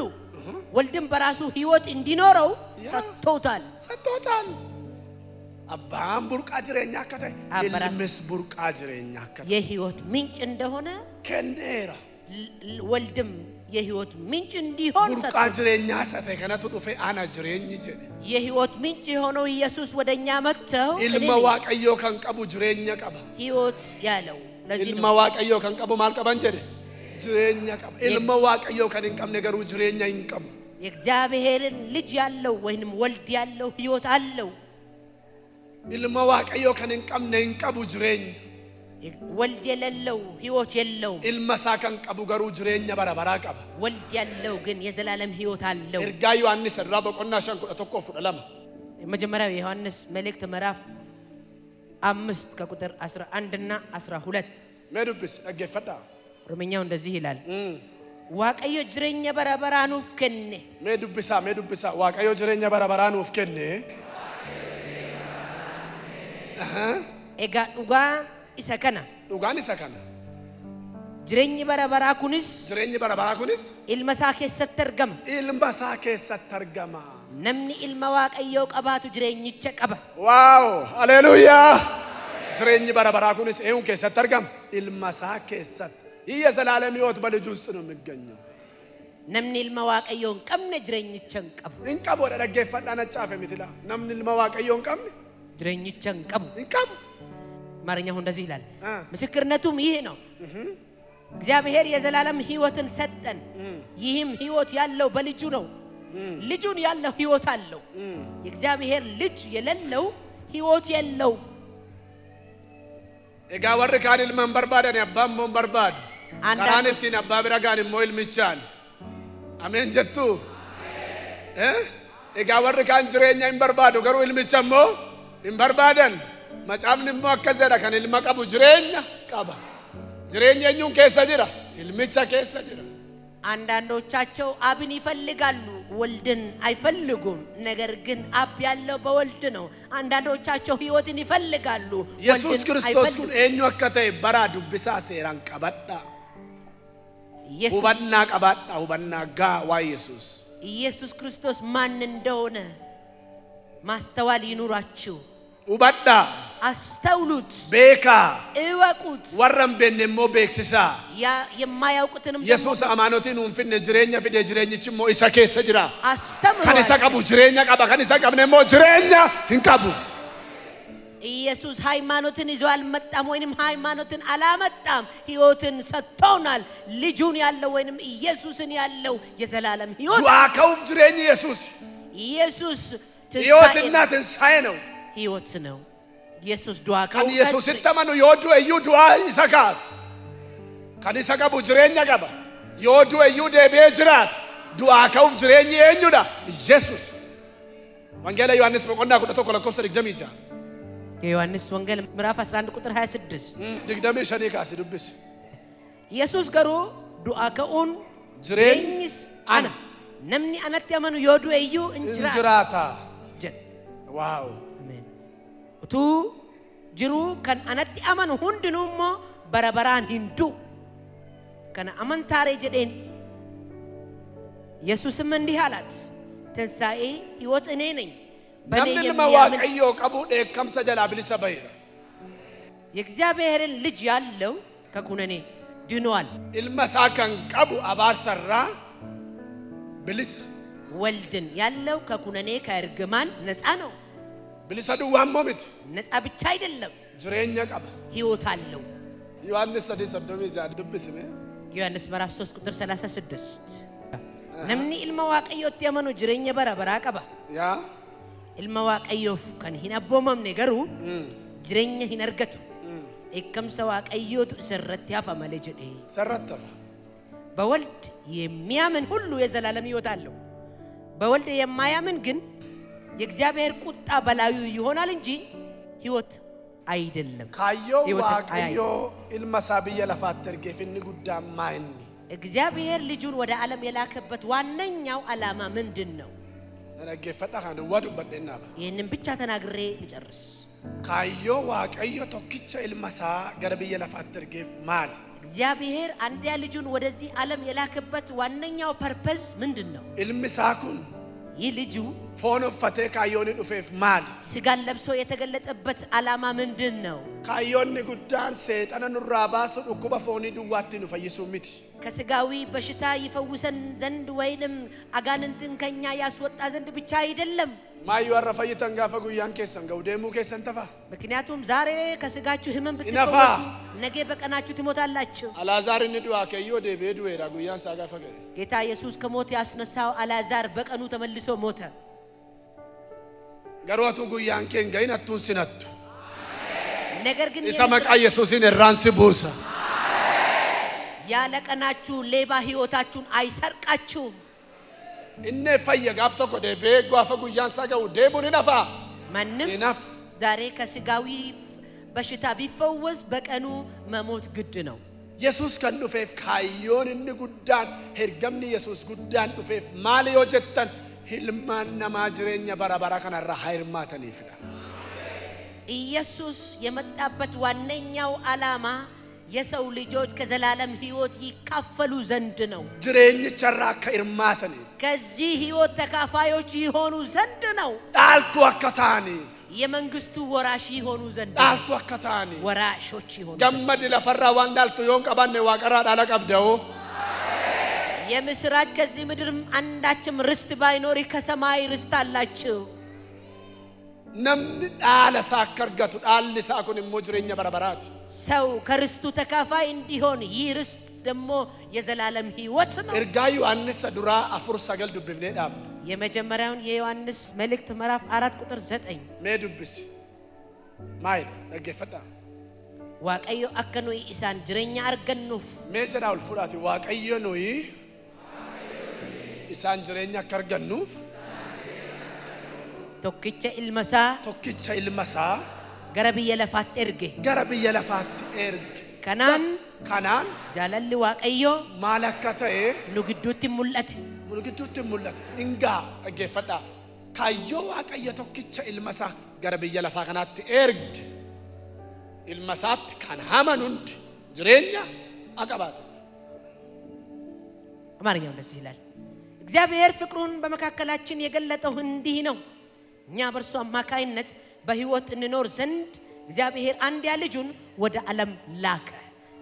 Speaker 2: ወልድም በራሱ ሕይወት እንዲኖረው ሰጥቶታል።
Speaker 1: አባን ቡርቃ ጅሬኛ ከተ ኢልሚስ ቡርቃ ጅሬኛ ከተ
Speaker 2: የሕይወት ምንጭ እንደሆነ
Speaker 1: ከኔራ
Speaker 2: ወልድም የሕይወት ምንጭ እንዲሆን
Speaker 1: ቡርቃ ጅሬኛ ሰተ ከነቱ ዱፌ አና ጅሬኝ ጀ
Speaker 2: የሕይወት ምንጭ የሆነው ኢየሱስ ወደኛ መጥተው
Speaker 1: ኢልማ ዋቀዮ ከንቀቡ ጅሬኛ ቀባ
Speaker 2: ሕይወት ያለው ለዚህ
Speaker 1: ኢልማ
Speaker 2: ነው።
Speaker 1: ዋቀዮ ከንቀቡ ማልቀባን ጀደ ጅሬኛ ቀባ ኢልማ ዋቀዮ ከንቀም ነገሩ ጅሬኛ ይንቀቡ
Speaker 2: የእግዚአብሔርን ልጅ ያለው ወይንም ወልድ ያለው ሕይወት አለው።
Speaker 1: ኢልማ ዋቀዮ ከንቀም ነንቀቡ ጅሬኛ
Speaker 2: ወልድ የሌለው ሕይወት የለውም።
Speaker 1: ኢልማሳ ከንቀቡ ገሩ ጅሬኛ በረበራ ቀባ
Speaker 2: ወልድ ያለው ግን የዘላለም ሕይወት አለው።
Speaker 1: እርጋ ዮሐንስ ራ በቆና ሸንኩ ተኮፍ ለማ
Speaker 2: የመጀመሪያው የዮሐንስ መልእክት ምዕራፍ 5 ከቁጥር 11 እና 12
Speaker 1: ሜዱብስ አገፈዳ
Speaker 2: ሮመኛው እንደዚህ ይላል። ዋቀዮ ጅሬኛ በረበራ ኑፍ ከነ
Speaker 1: ሜዱብሳ ዋቀዮ ጅሬኛ በረበራ ኑፍ ከነ
Speaker 2: ኤጋ ዱጋን isa kana
Speaker 1: ዱጋን isa kana
Speaker 2: jireenyi bara kunis
Speaker 1: jireenyi bara kunis
Speaker 2: ilma isaa keessatti argama.
Speaker 1: ilma isaa keessatti argama.
Speaker 2: namni ilma waaqayyoo qabaatu jireenyicha qaba.
Speaker 1: waaw haleluuyaa jireenyi bara kunis eeyun keessatti argama ilma isaa keessatti ይህ ዘላለም ሕይወት በልጁ ውስጥ ነው የሚገኘው።
Speaker 2: namni ilma waaqayyoo hin qabne jireenyicha hin qabu.
Speaker 1: hin qabu dhaggeeffadhaa ነጫፈ ሚትላ namni ilma waaqayyoo hin qabne
Speaker 2: jireenyicha hin qabu.
Speaker 1: hin qabu
Speaker 2: አማርኛው እንደዚህ ይላል። ምስክርነቱም ይሄ ነው፣ እግዚአብሔር የዘላለም ሕይወትን ሰጠን፣ ይህም ሕይወት ያለው በልጁ ነው። ልጁን ያለው ሕይወት አለው። የእግዚአብሔር ልጅ የሌለው ሕይወት የለው።
Speaker 1: ኤጋ ወር ካን ኢልማን በርባዳን ያባም ሞን በርባድ ካራንቲን አባ ብራጋን ሞይል ሚቻል አሜን ጀቱ ኤጋ ወር ካን ጅሬኛ ኢንበርባዶ ገሩ ኢልሚቻሞ ኢንበርባዳን መጫምን ሞ አከዘራ ከን ኢልማ ቀቡ ጅሬኛ ቀባ ጅሬኛኙን ከሰ ጅራ ኢልሚቻ ከሰ ጅራ
Speaker 2: አንዳንዶቻቸው አብን ይፈልጋሉ ወልድን አይፈልጉም። ነገር ግን አብ ያለው በወልድ ነው። አንዳንዶቻቸው ሕይወትን ይፈልጋሉ
Speaker 1: ኢየሱስ ክርስቶስ ግን ኤኙ አከተ በራ ዱብሳ ሴራን ቀበዳ ሁባና ቀባዳ ሁባና ጋ ዋ
Speaker 2: ኢየሱስ ክርስቶስ ማን እንደሆነ ማስተዋል ይኑራችሁ።
Speaker 1: ሁባዳ
Speaker 2: አስተውሉት፣
Speaker 1: ቤካ
Speaker 2: እወቁት።
Speaker 1: ወረም በነሞ ቤክሲሳ
Speaker 2: የማያውቁትንም
Speaker 1: ኢየሱስ አማኖቲን እንፍነ ጅሬኛ ፍደ ጅሬኝችሞ ኢሳ ከሰ ጅራ
Speaker 2: አስተምሩ።
Speaker 1: ከኒሳ ቀቡ ጅሬኛ ቀባ ከኒሳ ቀብነሞ ጅሬኛ እንቀቡ።
Speaker 2: ኢየሱስ ሃይማኖትን ይዞ አልመጣም ወይንም ሃይማኖትን አላመጣም። ሕይወትን ሰጥቶናል። ልጁን ያለው ወይንም ኢየሱስን ያለው የዘላለም ሕይወት
Speaker 1: ዱአከው ጅሬኝ ኢየሱስ ሕይወትና ትንሣኤ ነው።
Speaker 2: ሕይወት ነው ኢየሱስ ዱአከው
Speaker 1: ከን ኢየሱስ ተመኑ ይወዱ እዩ ዱአ ይሰካስ ከኒሳ ቀቡ ጅሬኛ ቀባ ይወዱ እዩ ደቤ ጅራት ዱአከው ጅሬኝ የኙዳ ኢየሱስ ወንጌል ዮሐንስ በቆና ቁጥር ተኮለኮም ሰድግደምይጃ
Speaker 2: የዮሐንስ ወንጌል ምዕራፍ 11 ቁጥር 26
Speaker 1: ድግደሜ ሸኔካስ ድብስ
Speaker 2: ኢየሱስ ገሩ ዱአከኡን ጅሬኝስ አና ነምኒ አነት ያመኑ ይወዱ እዩ እንጅራታ ዋው አሜን ቱ ጅሩ ከን አነት ያመኑ ሁንድኑሞ በረበራን ሂንዱ ከነ አመንታሬ ጀዴን ኢየሱስም እንዲህ አላት ትንሣኤ ሕይወት እኔ ነኝ።
Speaker 1: ነምን መዋቀዮ ቀቡ ደከምሰ ጀላ ብሊሰ በይራ
Speaker 2: የእግዚአብሔርን ልጅ ያለው ከኩነኔ ድኗል።
Speaker 1: ኢልመሳከን ቀቡ አባር ሰራ ብሊስ
Speaker 2: ወልድን ያለው ከኩነኔ ከእርግማን ነፃ ነው።
Speaker 1: ብሊሰ ዱዋን ሞሚት
Speaker 2: ነፃ ብቻ አይደለም
Speaker 1: ጅሬኛ ቀባ
Speaker 2: ሕይወት አለው።
Speaker 1: ዮሐንስ 3 ጃድብስነ
Speaker 2: ዮሐንስ ምዕራፍ 3 ቁጥር 36 ነምኒ ኢልማ ዋቀዮት ያመኑ ጅሬኛ በረበራ ቀባ
Speaker 1: ያ
Speaker 2: ኢልማ ዋቀዮፍ ከን ሂናቦመምኔ ገሩ ጅሬኛ ሂነርገቱ ኤከምሰ ዋቀዮቱ ሰረት ያፈመለ ጀዴ
Speaker 1: ሰረተፈ
Speaker 2: በወልድ የሚያምን ሁሉ የዘላለም ሕይወት አለው። በወልድ የማያምን ግን የእግዚአብሔር ቁጣ በላዩ ይሆናል እንጂ ሕይወት አይደለም።
Speaker 1: ካዮ ዋቀዮ ኢልመሳብየ ለፋተርጌ ፍን ጉዳ ማይኒ
Speaker 2: እግዚአብሔር ልጁን ወደ ዓለም የላከበት ዋነኛው ዓላማ ምንድነው?
Speaker 1: ነገ ፈጣካን ወዱ በደና
Speaker 2: ይሄንን ብቻ ተናግሬ ልጨርስ።
Speaker 1: ካዮ ዋቀዮ ቶኪቻ ኢልመሳ ገረብየ ለፋተርጌ ማል
Speaker 2: እግዚአብሔር አንድያ ልጁን ወደዚህ ዓለም የላከበት ዋነኛው ፐርፐዝ ምንድነው?
Speaker 1: ኢልምሳኩን
Speaker 2: ይህ ልጁ
Speaker 1: ፎኖ ፈቴ ካዮኒ ዱፌፍ ማል
Speaker 2: ስጋን ለብሶ የተገለጠበት ዓላማ ምንድነው?
Speaker 1: ካዮኒ ጉዳን ሰይጣን ኑራባሱ ዱኩባ ፎኒ ዱዋቲ ነው ፈይሱ ሚቲ
Speaker 2: ከስጋዊ በሽታ ይፈውሰን ዘንድ ወይንም አጋንንትን ከኛ ያስወጣ ዘንድ ብቻ አይደለም።
Speaker 1: ማዩ አረፈይተን ጋፈ ጉያን ከሰን ገውደሙ ከሰን ተፋ
Speaker 2: ምክንያቱም ዛሬ ከስጋችሁ ህመም ብትፈወሱ ነገ በቀናችሁ ትሞታላችሁ።
Speaker 1: አላዛር ንዱ አከዮ ደቤዱ ወራ ጉያን ሳጋፈ
Speaker 2: ጌታ ኢየሱስ ከሞት ያስነሳው አላዛር በቀኑ ተመልሶ ሞተ።
Speaker 1: ገሮቱ ጉያን ከን ገይነቱ ሲነቱ
Speaker 2: ነገር ግን
Speaker 1: ኢሰመቃ ኢየሱስን ራንስ ቡሳ
Speaker 2: ያለቀናችሁ ሌባ ህይወታችሁን አይሰርቃችሁም።
Speaker 1: እነ ፈየ ጋፍቶ ኮደ በጎ አፈ ጉያን ሳጋው ደቡን ነፋ
Speaker 2: ማንም ዛሬ ከስጋዊ በሽታ ቢፈወስ በቀኑ መሞት ግድ ነው።
Speaker 1: ኢየሱስ ከንዱፌፍ ካዮን እን ጉዳን ሄርገምኒ ኢየሱስ ጉዳን ዱፌፍ ማልዮ ጀተን ህልማና ማጅሬኛ በራባራ ከነራ ሃይርማተን ይፍዳ
Speaker 2: ኢየሱስ የመጣበት ዋነኛው ዓላማ የሰው ልጆች ከዘላለም ሕይወት ይካፈሉ ዘንድ ነው።
Speaker 1: ጅሬኝ ቸራ ከኢርማተን
Speaker 2: ከዚህ ሕይወት ተካፋዮች ይሆኑ ዘንድ ነው።
Speaker 1: ዳልቱ አከታኒ
Speaker 2: የመንግስቱ ወራሽ ይሆኑ ዘንድ
Speaker 1: ዳልቱ አከታኒ
Speaker 2: ወራሾች ይሆኑ
Speaker 1: ገመድ ለፈራ ዋንዳልቱ ዮን ቀባነ ዋቀራ ዳለቀብደው
Speaker 2: የምስራች ከዚህ ምድር አንዳችም ርስት ባይኖር ከሰማይ ርስት አላችሁ።
Speaker 1: ነምን ዳለ ሳከርገቱ ዳል ሳኩን ሞጅሬኛ በረበራት
Speaker 2: ሰው ከርስቱ ተካፋይ እንዲሆን ይህ ርስት ደግሞ የዘላለም ሕይወት ነው።
Speaker 1: እርጋዩ ዮሐንስ ዱራ አፍር ሰገል ዱብብኔ ዳም
Speaker 2: የመጀመሪያውን የዮሐንስ መልእክት ምዕራፍ 4 ቁጥር 9
Speaker 1: ሜዱብስ ማይ ነገፈዳ
Speaker 2: ዋቀዮ አከኖይ ኢሳን ጅሬኛ አርገኑፍ
Speaker 1: ሜጀዳውል ፉራቲ ዋቀዮ ኖይ ኢሳን ጅሬኛ ከርገኑፍ
Speaker 2: ቶኪቻ ኢልመሳ ገረብየ ለፋት ኤርግ ከናን ጃለል ዋቀዮ
Speaker 1: ማለከተ
Speaker 2: ኑግዱት ሙለት
Speaker 1: እንጋ አገፈዳ ካዮ ዋቀዮ ቶኪቻ ኢልመሳ ገረብየ ለፋ ከናት ኤርግ ኢልመሳት ካን ሃመኑንድ ጅሬኛ አቀባቱ
Speaker 2: አማርኛው እንደዚህ ይላል እግዚአብሔር ፍቅሩን በመካከላችን የገለጠው እንዲህ ነው እኛ በእርሱ አማካይነት በሕይወት እንኖር ዘንድ እግዚአብሔር አንድያ ልጁን ወደ ዓለም ላከ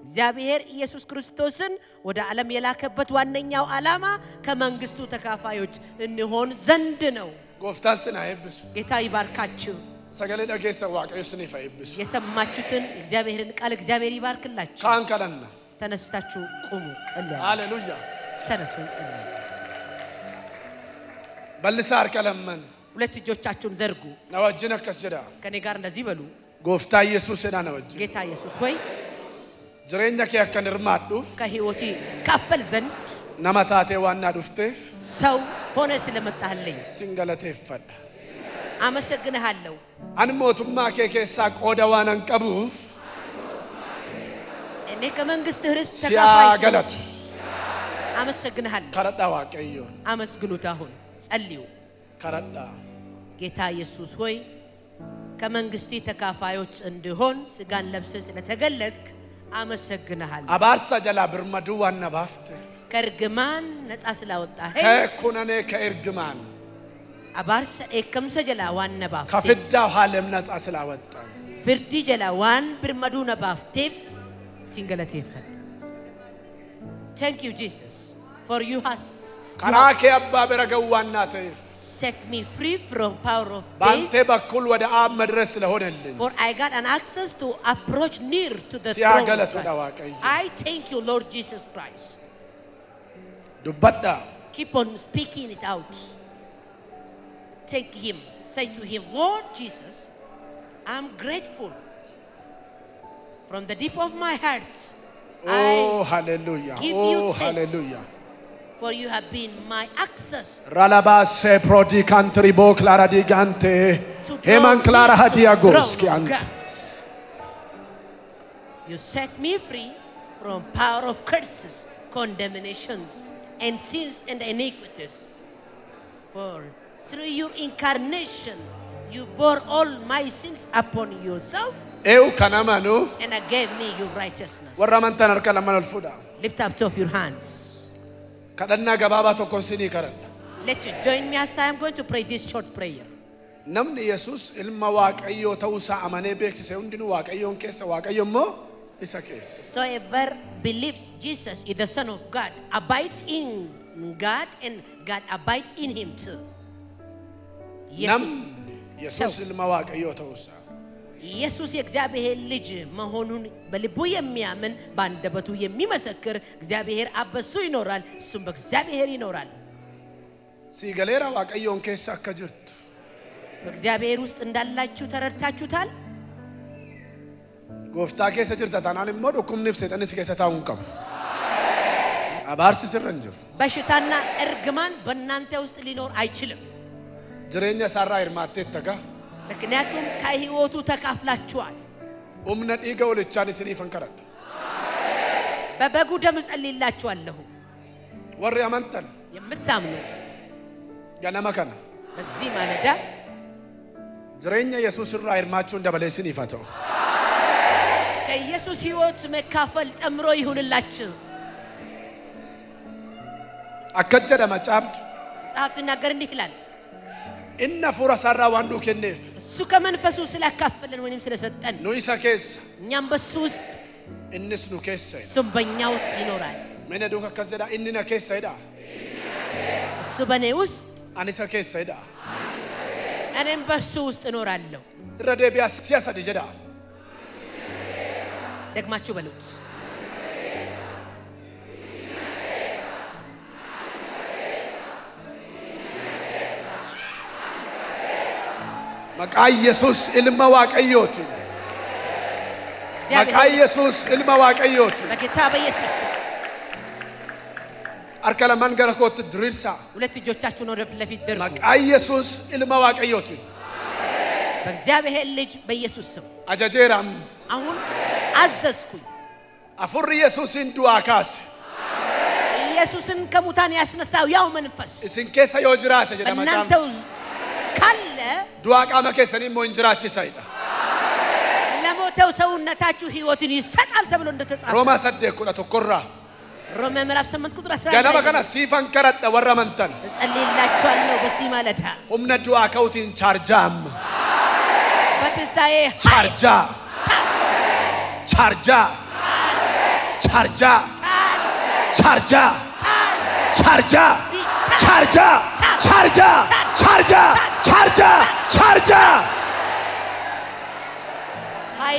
Speaker 2: እግዚአብሔር ኢየሱስ ክርስቶስን ወደ ዓለም የላከበት ዋነኛው ዓላማ ከመንግስቱ ተካፋዮች እንሆን ዘንድ ነው
Speaker 1: ጎፍታስና አይብሱ
Speaker 2: ጌታ ይባርካችሁ
Speaker 1: ሰገሌ ደገሰ ዋቀዩስን ይፈይብሱ
Speaker 2: የሰማችሁትን እግዚአብሔርን ቃል እግዚአብሔር ይባርክላችሁ
Speaker 1: ካንከለና
Speaker 2: ተነስታችሁ ቁሙ ጸልዩ
Speaker 1: ሃሌሉያ
Speaker 2: ተነሱ ጸልዩ
Speaker 1: በልሳር ከለመን
Speaker 2: ሁለት እጆቻችሁን ዘርጉ
Speaker 1: ነወጅነ ከስጀዳ
Speaker 2: ከኔ ጋር እንደዚህ በሉ
Speaker 1: ጎፍታ ኢየሱስ እና ነወጅ
Speaker 2: ጌታ ኢየሱስ ሆይ
Speaker 1: ጅሬኛ ከከንርማዱፍ
Speaker 2: ከህይወቴ ካፈል ዘንድ
Speaker 1: ነመታቴ ዋና ዱፍቴፍ
Speaker 2: ሰው ሆነ ስለመጣህልኝ
Speaker 1: ሲንገለቴ ይፈዳ
Speaker 2: አመሰግንሃለሁ
Speaker 1: አንሞቱማ ከከሳ ቆዳዋን አንቀቡፍ
Speaker 2: እኔ ከመንግስት ርስት ተካፋይ
Speaker 1: ሲያገለቱ
Speaker 2: አመሰግንሃለሁ
Speaker 1: ከረዳ ዋቀዮ
Speaker 2: አመስግኑት አሁን ጸልዩ
Speaker 1: ከረዳ
Speaker 2: ጌታ ኢየሱስ ሆይ ከመንግስቴ ተካፋዮች እንድሆን ስጋን ለብሰህ ስለተገለጥክ አመሰግንሃለሁ
Speaker 1: አባርሳ ጀላ ብርመዱ ዋና ባፍቴ
Speaker 2: ከርግማን ነፃ ስላወጣህ
Speaker 1: ከኩነኔ ከእርግማን
Speaker 2: አባርሳ ኤከምሰ ጀላ ዋን ባፍቴ
Speaker 1: ከፍዳው ዓለም ነፃ ስላወጣ
Speaker 2: ፍርዲ ጀላ ዋን ብርመዱ ነባፍቴ ሲንገለቴፈን Thank you Jesus for you has
Speaker 1: ከራኬ አባ በረገዋና ተይፍ
Speaker 2: set me free from power of
Speaker 1: ባንተ
Speaker 2: death
Speaker 1: በኩል ወደ አብ መድረስ ስለሆነልን
Speaker 2: for I got an access to approach near to the throne
Speaker 1: ሲያገለቱ
Speaker 2: of God.
Speaker 1: ዳዋቀይ
Speaker 2: I thank you Lord Jesus Christ
Speaker 1: ዱበዳ
Speaker 2: keep on speaking it out take him say to him Lord Jesus I'm grateful from the deep of my heart
Speaker 1: Oh hallelujah
Speaker 2: give you
Speaker 1: Oh
Speaker 2: thanks.
Speaker 1: hallelujah
Speaker 2: For you have been my access
Speaker 1: Ralabasse prodi country bo clara di gante
Speaker 2: to
Speaker 1: Heman clara
Speaker 2: draw me to
Speaker 1: hadia
Speaker 2: the throne
Speaker 1: goski
Speaker 2: of
Speaker 1: ant
Speaker 2: God. You set me free from power of curses, condemnations, and sins and iniquities. For through your incarnation, you bore all my sins upon yourself
Speaker 1: Eu kanamanu
Speaker 2: and gave me your righteousness.
Speaker 1: waramantan arkalaman alfuda
Speaker 2: Lift up two of your hands.
Speaker 1: kadana gababa tokkon sini karanda
Speaker 2: Let you join me as I am going to pray this short prayer.
Speaker 1: namni yesus ilma waaqayyo ta'uusa amane beeksise hundinu waaqayyoon keessa waaqayyo immoo isa keessa
Speaker 2: Whoever believes Jesus is the Son of God abides in God and God abides in him too.
Speaker 1: namni yesus ilma waaqayyo ta'uusa
Speaker 2: ኢየሱስ የእግዚአብሔር ልጅ መሆኑን በልቡ የሚያምን በአንደበቱ የሚመሰክር እግዚአብሔር አብ በሱ ይኖራል እሱም በእግዚአብሔር ይኖራል
Speaker 1: ሲገሌራ waaqayyoon keessa akka jirtu
Speaker 2: በእግዚአብሔር ውስጥ እንዳላችሁ ተረድታችሁታል
Speaker 1: gooftaa keessa jirta tanaan immoo dhukkubniif seexanis keessa taa'uun qabu abaarsi sirra hin jiru
Speaker 2: በሽታና እርግማን በእናንተ ውስጥ ሊኖር አይችልም
Speaker 1: jireenya isaarraa hirmaatteetta gaa
Speaker 2: ምክንያቱም ከህይወቱ ተካፍላችኋል
Speaker 1: humna dhiiga olichaan isiniifan kadhadha
Speaker 2: በበጉ ደም ጸልይላችኋለሁ
Speaker 1: warri amantan
Speaker 2: የምታምኑ
Speaker 1: ganama kana
Speaker 2: በዚህ ማለዳ
Speaker 1: jireenya yesuus irraa hirmaachuun dabalee isiniif haa ta'u
Speaker 2: ከኢየሱስ ህይወት መካፈል ጨምሮ ይሁንላችሁ
Speaker 1: akka jedhama caabdu
Speaker 2: መጽሐፍ ሲናገር እንዲህ ይላል
Speaker 1: inna fuura isaarraa waan nuu kenneef
Speaker 2: እሱ ከመንፈሱ ስላካፈለን ወይንም ስለሰጠን
Speaker 1: nu isa keessa
Speaker 2: እኛም በሱ ውስጥ
Speaker 1: innis nu keessa
Speaker 2: እሱም በእኛ ውስጥ ይኖራል
Speaker 1: mene duuka akkas jedha inni na keessa jedha
Speaker 2: እሱ በእኔ ውስጥ
Speaker 1: ani isa keessa jedha
Speaker 2: እኔም በእሱ ውስጥ እኖራለሁ
Speaker 1: irra deebi'aa si'a sadi jedha
Speaker 2: ደግማችሁ በሉት
Speaker 1: maqaa yesuus ilma waaqayyooti maqaa yesuus ilma waaqayyooti
Speaker 2: በጌታ በኢየሱስ
Speaker 1: harka lamaan gara kootti diriirsaa
Speaker 2: ሁለት እጆቻችሁን ወደ ፊት ለፊት ደርጉ
Speaker 1: maqaa yesuus ilma waaqayyooti
Speaker 2: በእግዚአብሔር ልጅ በኢየሱስ ስም
Speaker 1: ajajeeraam
Speaker 2: አሁን አዘዝኩኝ
Speaker 1: afurri yesuusin du'aa kaase
Speaker 2: ኢየሱስን ከሙታን ያስነሳው ያው መንፈስ
Speaker 1: isin keessa yoo jiraate jedha
Speaker 2: በእናንተ
Speaker 1: maqaan
Speaker 2: ውስጥ ካለ
Speaker 1: du'aa qaama keessanii immoo hin jiraachisaidha
Speaker 2: ለሞተው ሰውነታችሁ ህይወትን ይሰጣል ተብሎ እንደተጻፈ
Speaker 1: roomaa 8:11
Speaker 2: ሮሜ ምዕራፍ 8 ቁጥር 11
Speaker 1: ገና በከና ሲፈን ከረደ ወረመንተን
Speaker 2: እጸልይላችኋለሁ በዚህ ማለዳ
Speaker 1: ሁምነ ዱዓ ከውቲን ቻርጃም
Speaker 2: በትንሣኤ
Speaker 1: ቻርጃ ቻርጃ ቻርጃ ቻርጃ ቻርጃ ቻርጃ ቻርጃ ቻርጃ ቻርጃ ቻርጃ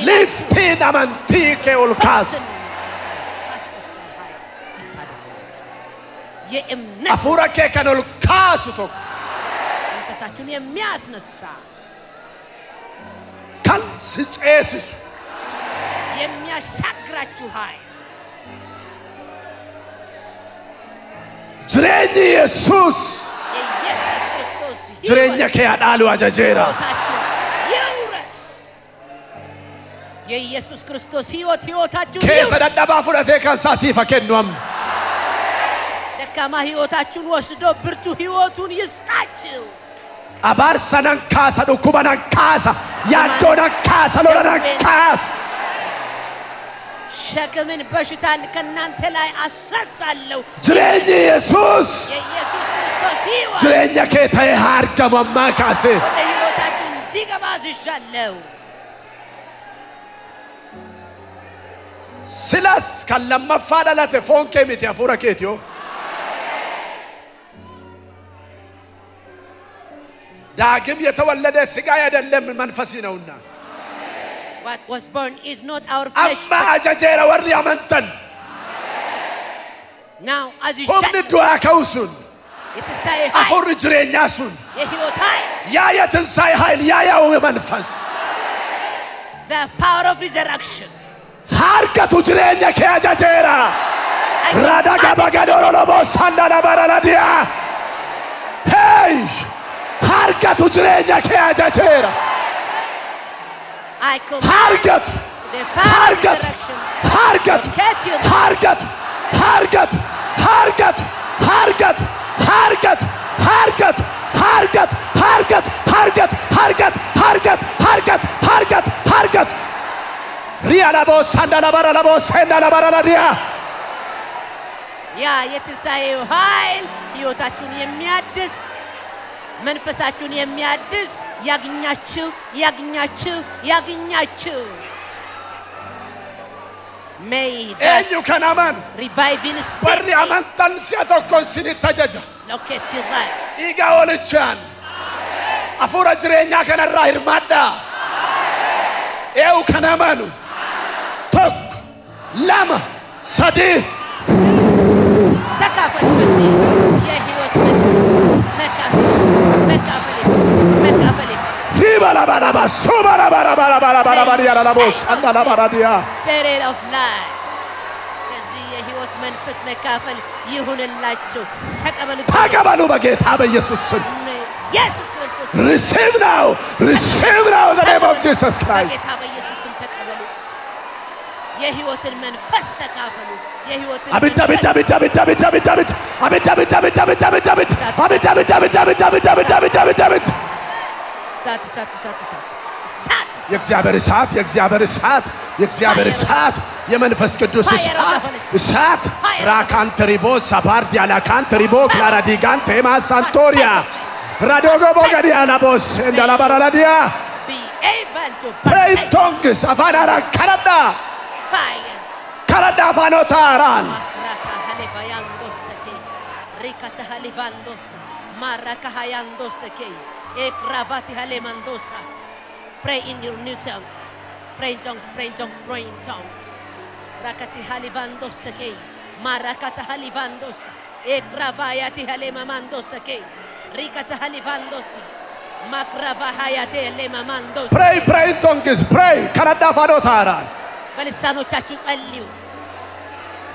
Speaker 1: ሊፍቲን አመንቲኬ ኡልካስ
Speaker 2: የእምነት
Speaker 1: አፉራኬ ከኖልካሱ ቶክ
Speaker 2: መንፈሳችሁን የሚያስነሳ
Speaker 1: ካን ስጨስሱ
Speaker 2: የሚያሻግራችሁ ኃይል
Speaker 1: ጅሬኝ ኢየሱስ
Speaker 2: የኢየሱስ ክርስቶስ
Speaker 1: ጅሬኛ ከያዳሉ አጀጄራ
Speaker 2: ይውረስ። የኢየሱስ ክርስቶስ ሕይወታችሁ
Speaker 1: ከሰደደባ ፉረቴ ከሳሲ ፈከኑም
Speaker 2: ደካማ ሕይወታችሁን ወስዶ ብርቱ ሕይወቱን ይስጣችሁ።
Speaker 1: አባርሰናን ካሳ ዱኩባናን ካሳ ያዶናን ካሳ ሎላናን ካሳ
Speaker 2: ሸክምን በሽታን ከናንተ ላይ አሳሳለሁ።
Speaker 1: ጅሬኝ ኢየሱስ
Speaker 2: የኢየሱስ ክርስቶስ ሕይወት
Speaker 1: ጅሬኛ ከታይ ሃርገማማ ካሴ
Speaker 2: ወደ ሕይወታችሁ እንዲገባ አዝዣለሁ።
Speaker 1: ስላስ ካለማፋዳላት ፎንኬ ሚት ያፉራ ኬቲዮ ዳግም የተወለደ ስጋ አይደለም መንፈስ ነውና
Speaker 2: What was born is not our flesh.
Speaker 1: አማ አጀጄራ ወሪ አመንተን
Speaker 2: Now as you
Speaker 1: ሁምነ ዱዓ ከውሱን
Speaker 2: የትንሣኤ
Speaker 1: አፉር
Speaker 2: ኃይል
Speaker 1: ጅሬኛሱን
Speaker 2: የሕይወት ኃይል
Speaker 1: ያ የትንሣኤ ኃይል ያ ያው መንፈስ
Speaker 2: the power of resurrection
Speaker 1: ሃርገቱ ጅሬኛ ከያጀጄራ ራዳጋ ባጋዶሮ ለቦስ አንዳና ባራላዲያ ሄይ ሃርገቱ ጅሬኛ ከያጀጄራ
Speaker 2: I command
Speaker 1: ሃርገቱ
Speaker 2: the power of
Speaker 1: ሃርገቱ
Speaker 2: resurrection
Speaker 1: ሃርገቱ
Speaker 2: to catch you.
Speaker 1: ሃርገቱ ሃርገቱ ሃርገቱ ሃርገቱ ሃርገቱ ሃርገቱ ሃርገቱ ሃርገቱ ሃርገቱ ሃርገቱ ሃርገቱ ሃርገቱ ሃርገቱ ሃርገቱ ሪያላቦስ አንዳላባራላቦስ አንዳላባራላዲያ
Speaker 2: ያ የትንሣኤው ኃይል ሕይወታችሁን የሚያድስ መንፈሳችሁን የሚያድስ ያግኛችሁ ያግኛችሁ ያግኛችሁ። May that
Speaker 1: ኤኙ ከናማን
Speaker 2: reviving
Speaker 1: በሪ
Speaker 2: spirit
Speaker 1: አመንተን ሲያተኮን ሲኒተጀጃ
Speaker 2: locate your life.
Speaker 1: ኢጋ ወልቻን አፉረ ጅሬኛ ከነራ ይርማዳ ኤው ከናማኑ ቶክ ላማ ሰዲ
Speaker 2: ተካፈል የሕይወት መካፈል
Speaker 1: ሪባላባላባ ሱባላባላባላባላባላባላቦስ አንዳላባራዲያ
Speaker 2: Spirit of life ከዚህ የሕይወት መንፈስ መካፈል ይሁንላችሁ።
Speaker 1: ተቀበሉ በጌታ በኢየሱስ ስም
Speaker 2: ኢየሱስ ክርስቶስ
Speaker 1: receive now in the name of Jesus Christ
Speaker 2: በጌታ በኢየሱስ ስም ተቀበሉት። የሕይወትን መንፈስ ተካፈሉ። የሕይወትን
Speaker 1: አብዳ ብዳ ብዳ ብዳ ብዳ ብዳ ብዳ አብዳ ብዳ ብዳ ብዳ ብዳ ብዳ አብዳ ብዳ ብዳ ብዳ ብዳ ብዳ ብዳ ብዳ ብዳ
Speaker 2: እሳት እሳት እሳት እሳት እሳት
Speaker 1: የእግዚአብሔር እሳት የእግዚአብሔር እሳት የእግዚአብሔር እሳት የመንፈስ ቅዱስ እሳት ራካንትሪቦ ሳፓርዲ አላካንትሪቦ ክላራዲጋን ቴማ ሳንቶሪያ ራዶጎ ቦጋዲያላቦስ እንዳላባራላዲያ
Speaker 2: be able to
Speaker 1: pray in tongues አፋናራ ከረዳ
Speaker 2: fire
Speaker 1: ከረዳ አፋኖታራን
Speaker 2: makraka halevayandosseke rikata halevandosa maraka hayandoseke ekravati halemandosa. Pray in your new tongues. Pray in tongues, pray in tongues, pray in tongues. Rakati halivandoseke marakata halivandosa ekravayati halemamandoseke rikata halivandosa makravahayate halemamandosa.
Speaker 1: pray in tongues pray ከረዳ አፋኖታራን
Speaker 2: በልሳኖቻችሁ ጸልዩ።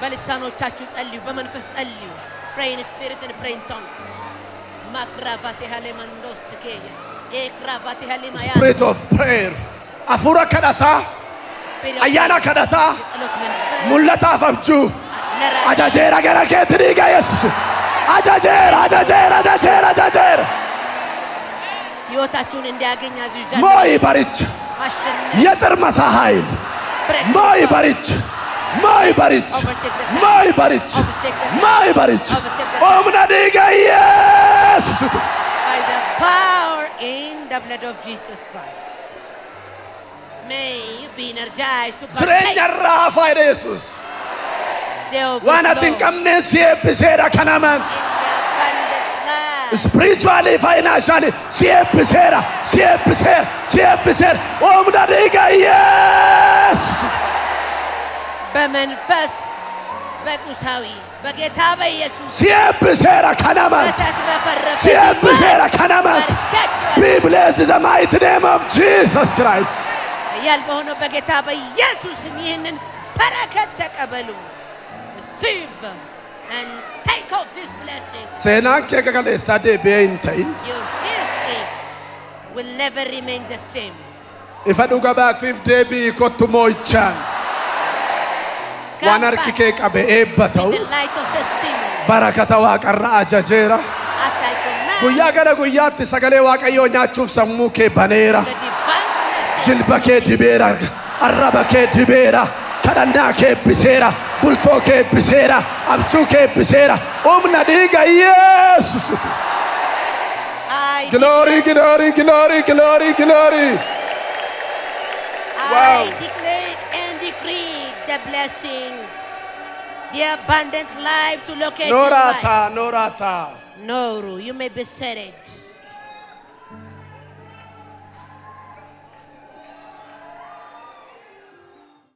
Speaker 2: በልሳኖቻችሁ ጸልዩ። በመንፈስ ጸልዩ። Pray in spirit and pray in tongues. Makravati halemandoseke ekravati halemaya.
Speaker 1: spirit of prayer አፉረ ከዳታ አያና ከዳታ ሙለታ ፈብጁ አጃጄራ ገራ ከትሪጋ ኢየሱስ አጃጄራ አጃጄራ አጃጄራ አጃጄራ
Speaker 2: ሕይወታችሁን እንዲያገኝ አዝዣለሁ።
Speaker 1: ሞይ ባሪች
Speaker 2: ማሸነፍ
Speaker 1: የጥርመሳ ኃይል ሞይ ባሪች ማይ በሪች ማይ በሪች ማይ በሪች ኦምና ዲጋ ኢየሱስ
Speaker 2: by the power in the blood of Jesus Christ. May you be energized to
Speaker 1: ጅሬኛ
Speaker 2: partake
Speaker 1: ራፋ ኢየሱስ
Speaker 2: the
Speaker 1: ዋና
Speaker 2: overflow
Speaker 1: ትንቀምኔስ የብሴራ ከናማን
Speaker 2: in the abundant life.
Speaker 1: spiritually financially ሲየብሴር ኦምና ዲጋ ኢየሱስ
Speaker 2: በመንፈስ በቁሳዊ በጌታ በኢየሱስ
Speaker 1: ሲየብሴራ ከናማን
Speaker 2: በተትረፈረፈ
Speaker 1: ሲየብሴራ ከናማን be blessed in the mighty name of Jesus Christ.
Speaker 2: ያል በሆነው በጌታ በኢየሱስም ይህንን በረከት ተቀበሉ። receive and take off this blessing.
Speaker 1: Seenaan kee kaleessaa deebi'ee hin ta'in
Speaker 2: Your history will never remain the same.
Speaker 1: ifa dhuga baatiif deebi'i kottu moo'ichaan waan harki kee qabe eebba ta'u
Speaker 2: The light of testimony
Speaker 1: barakata waaqarra ajajeera
Speaker 2: as I command
Speaker 1: guyyaa gara guyyaatti sagalee waaqayyoo nyaachuuf sammuu kee baneera
Speaker 2: the divine blessing.
Speaker 1: jilba kee dibeera arraba kee dibeera kadhannaa kee ebbiseera bultoo kee ebbiseera abjuu kee ebbiseera humna dhiiga Yesuusitu.
Speaker 2: I
Speaker 1: Glory, glory, glory, glory, glory. Wow.
Speaker 2: I declare and decree the blessings, the abundant life to locate your life.
Speaker 1: Norata.
Speaker 2: Noru, you may be seated.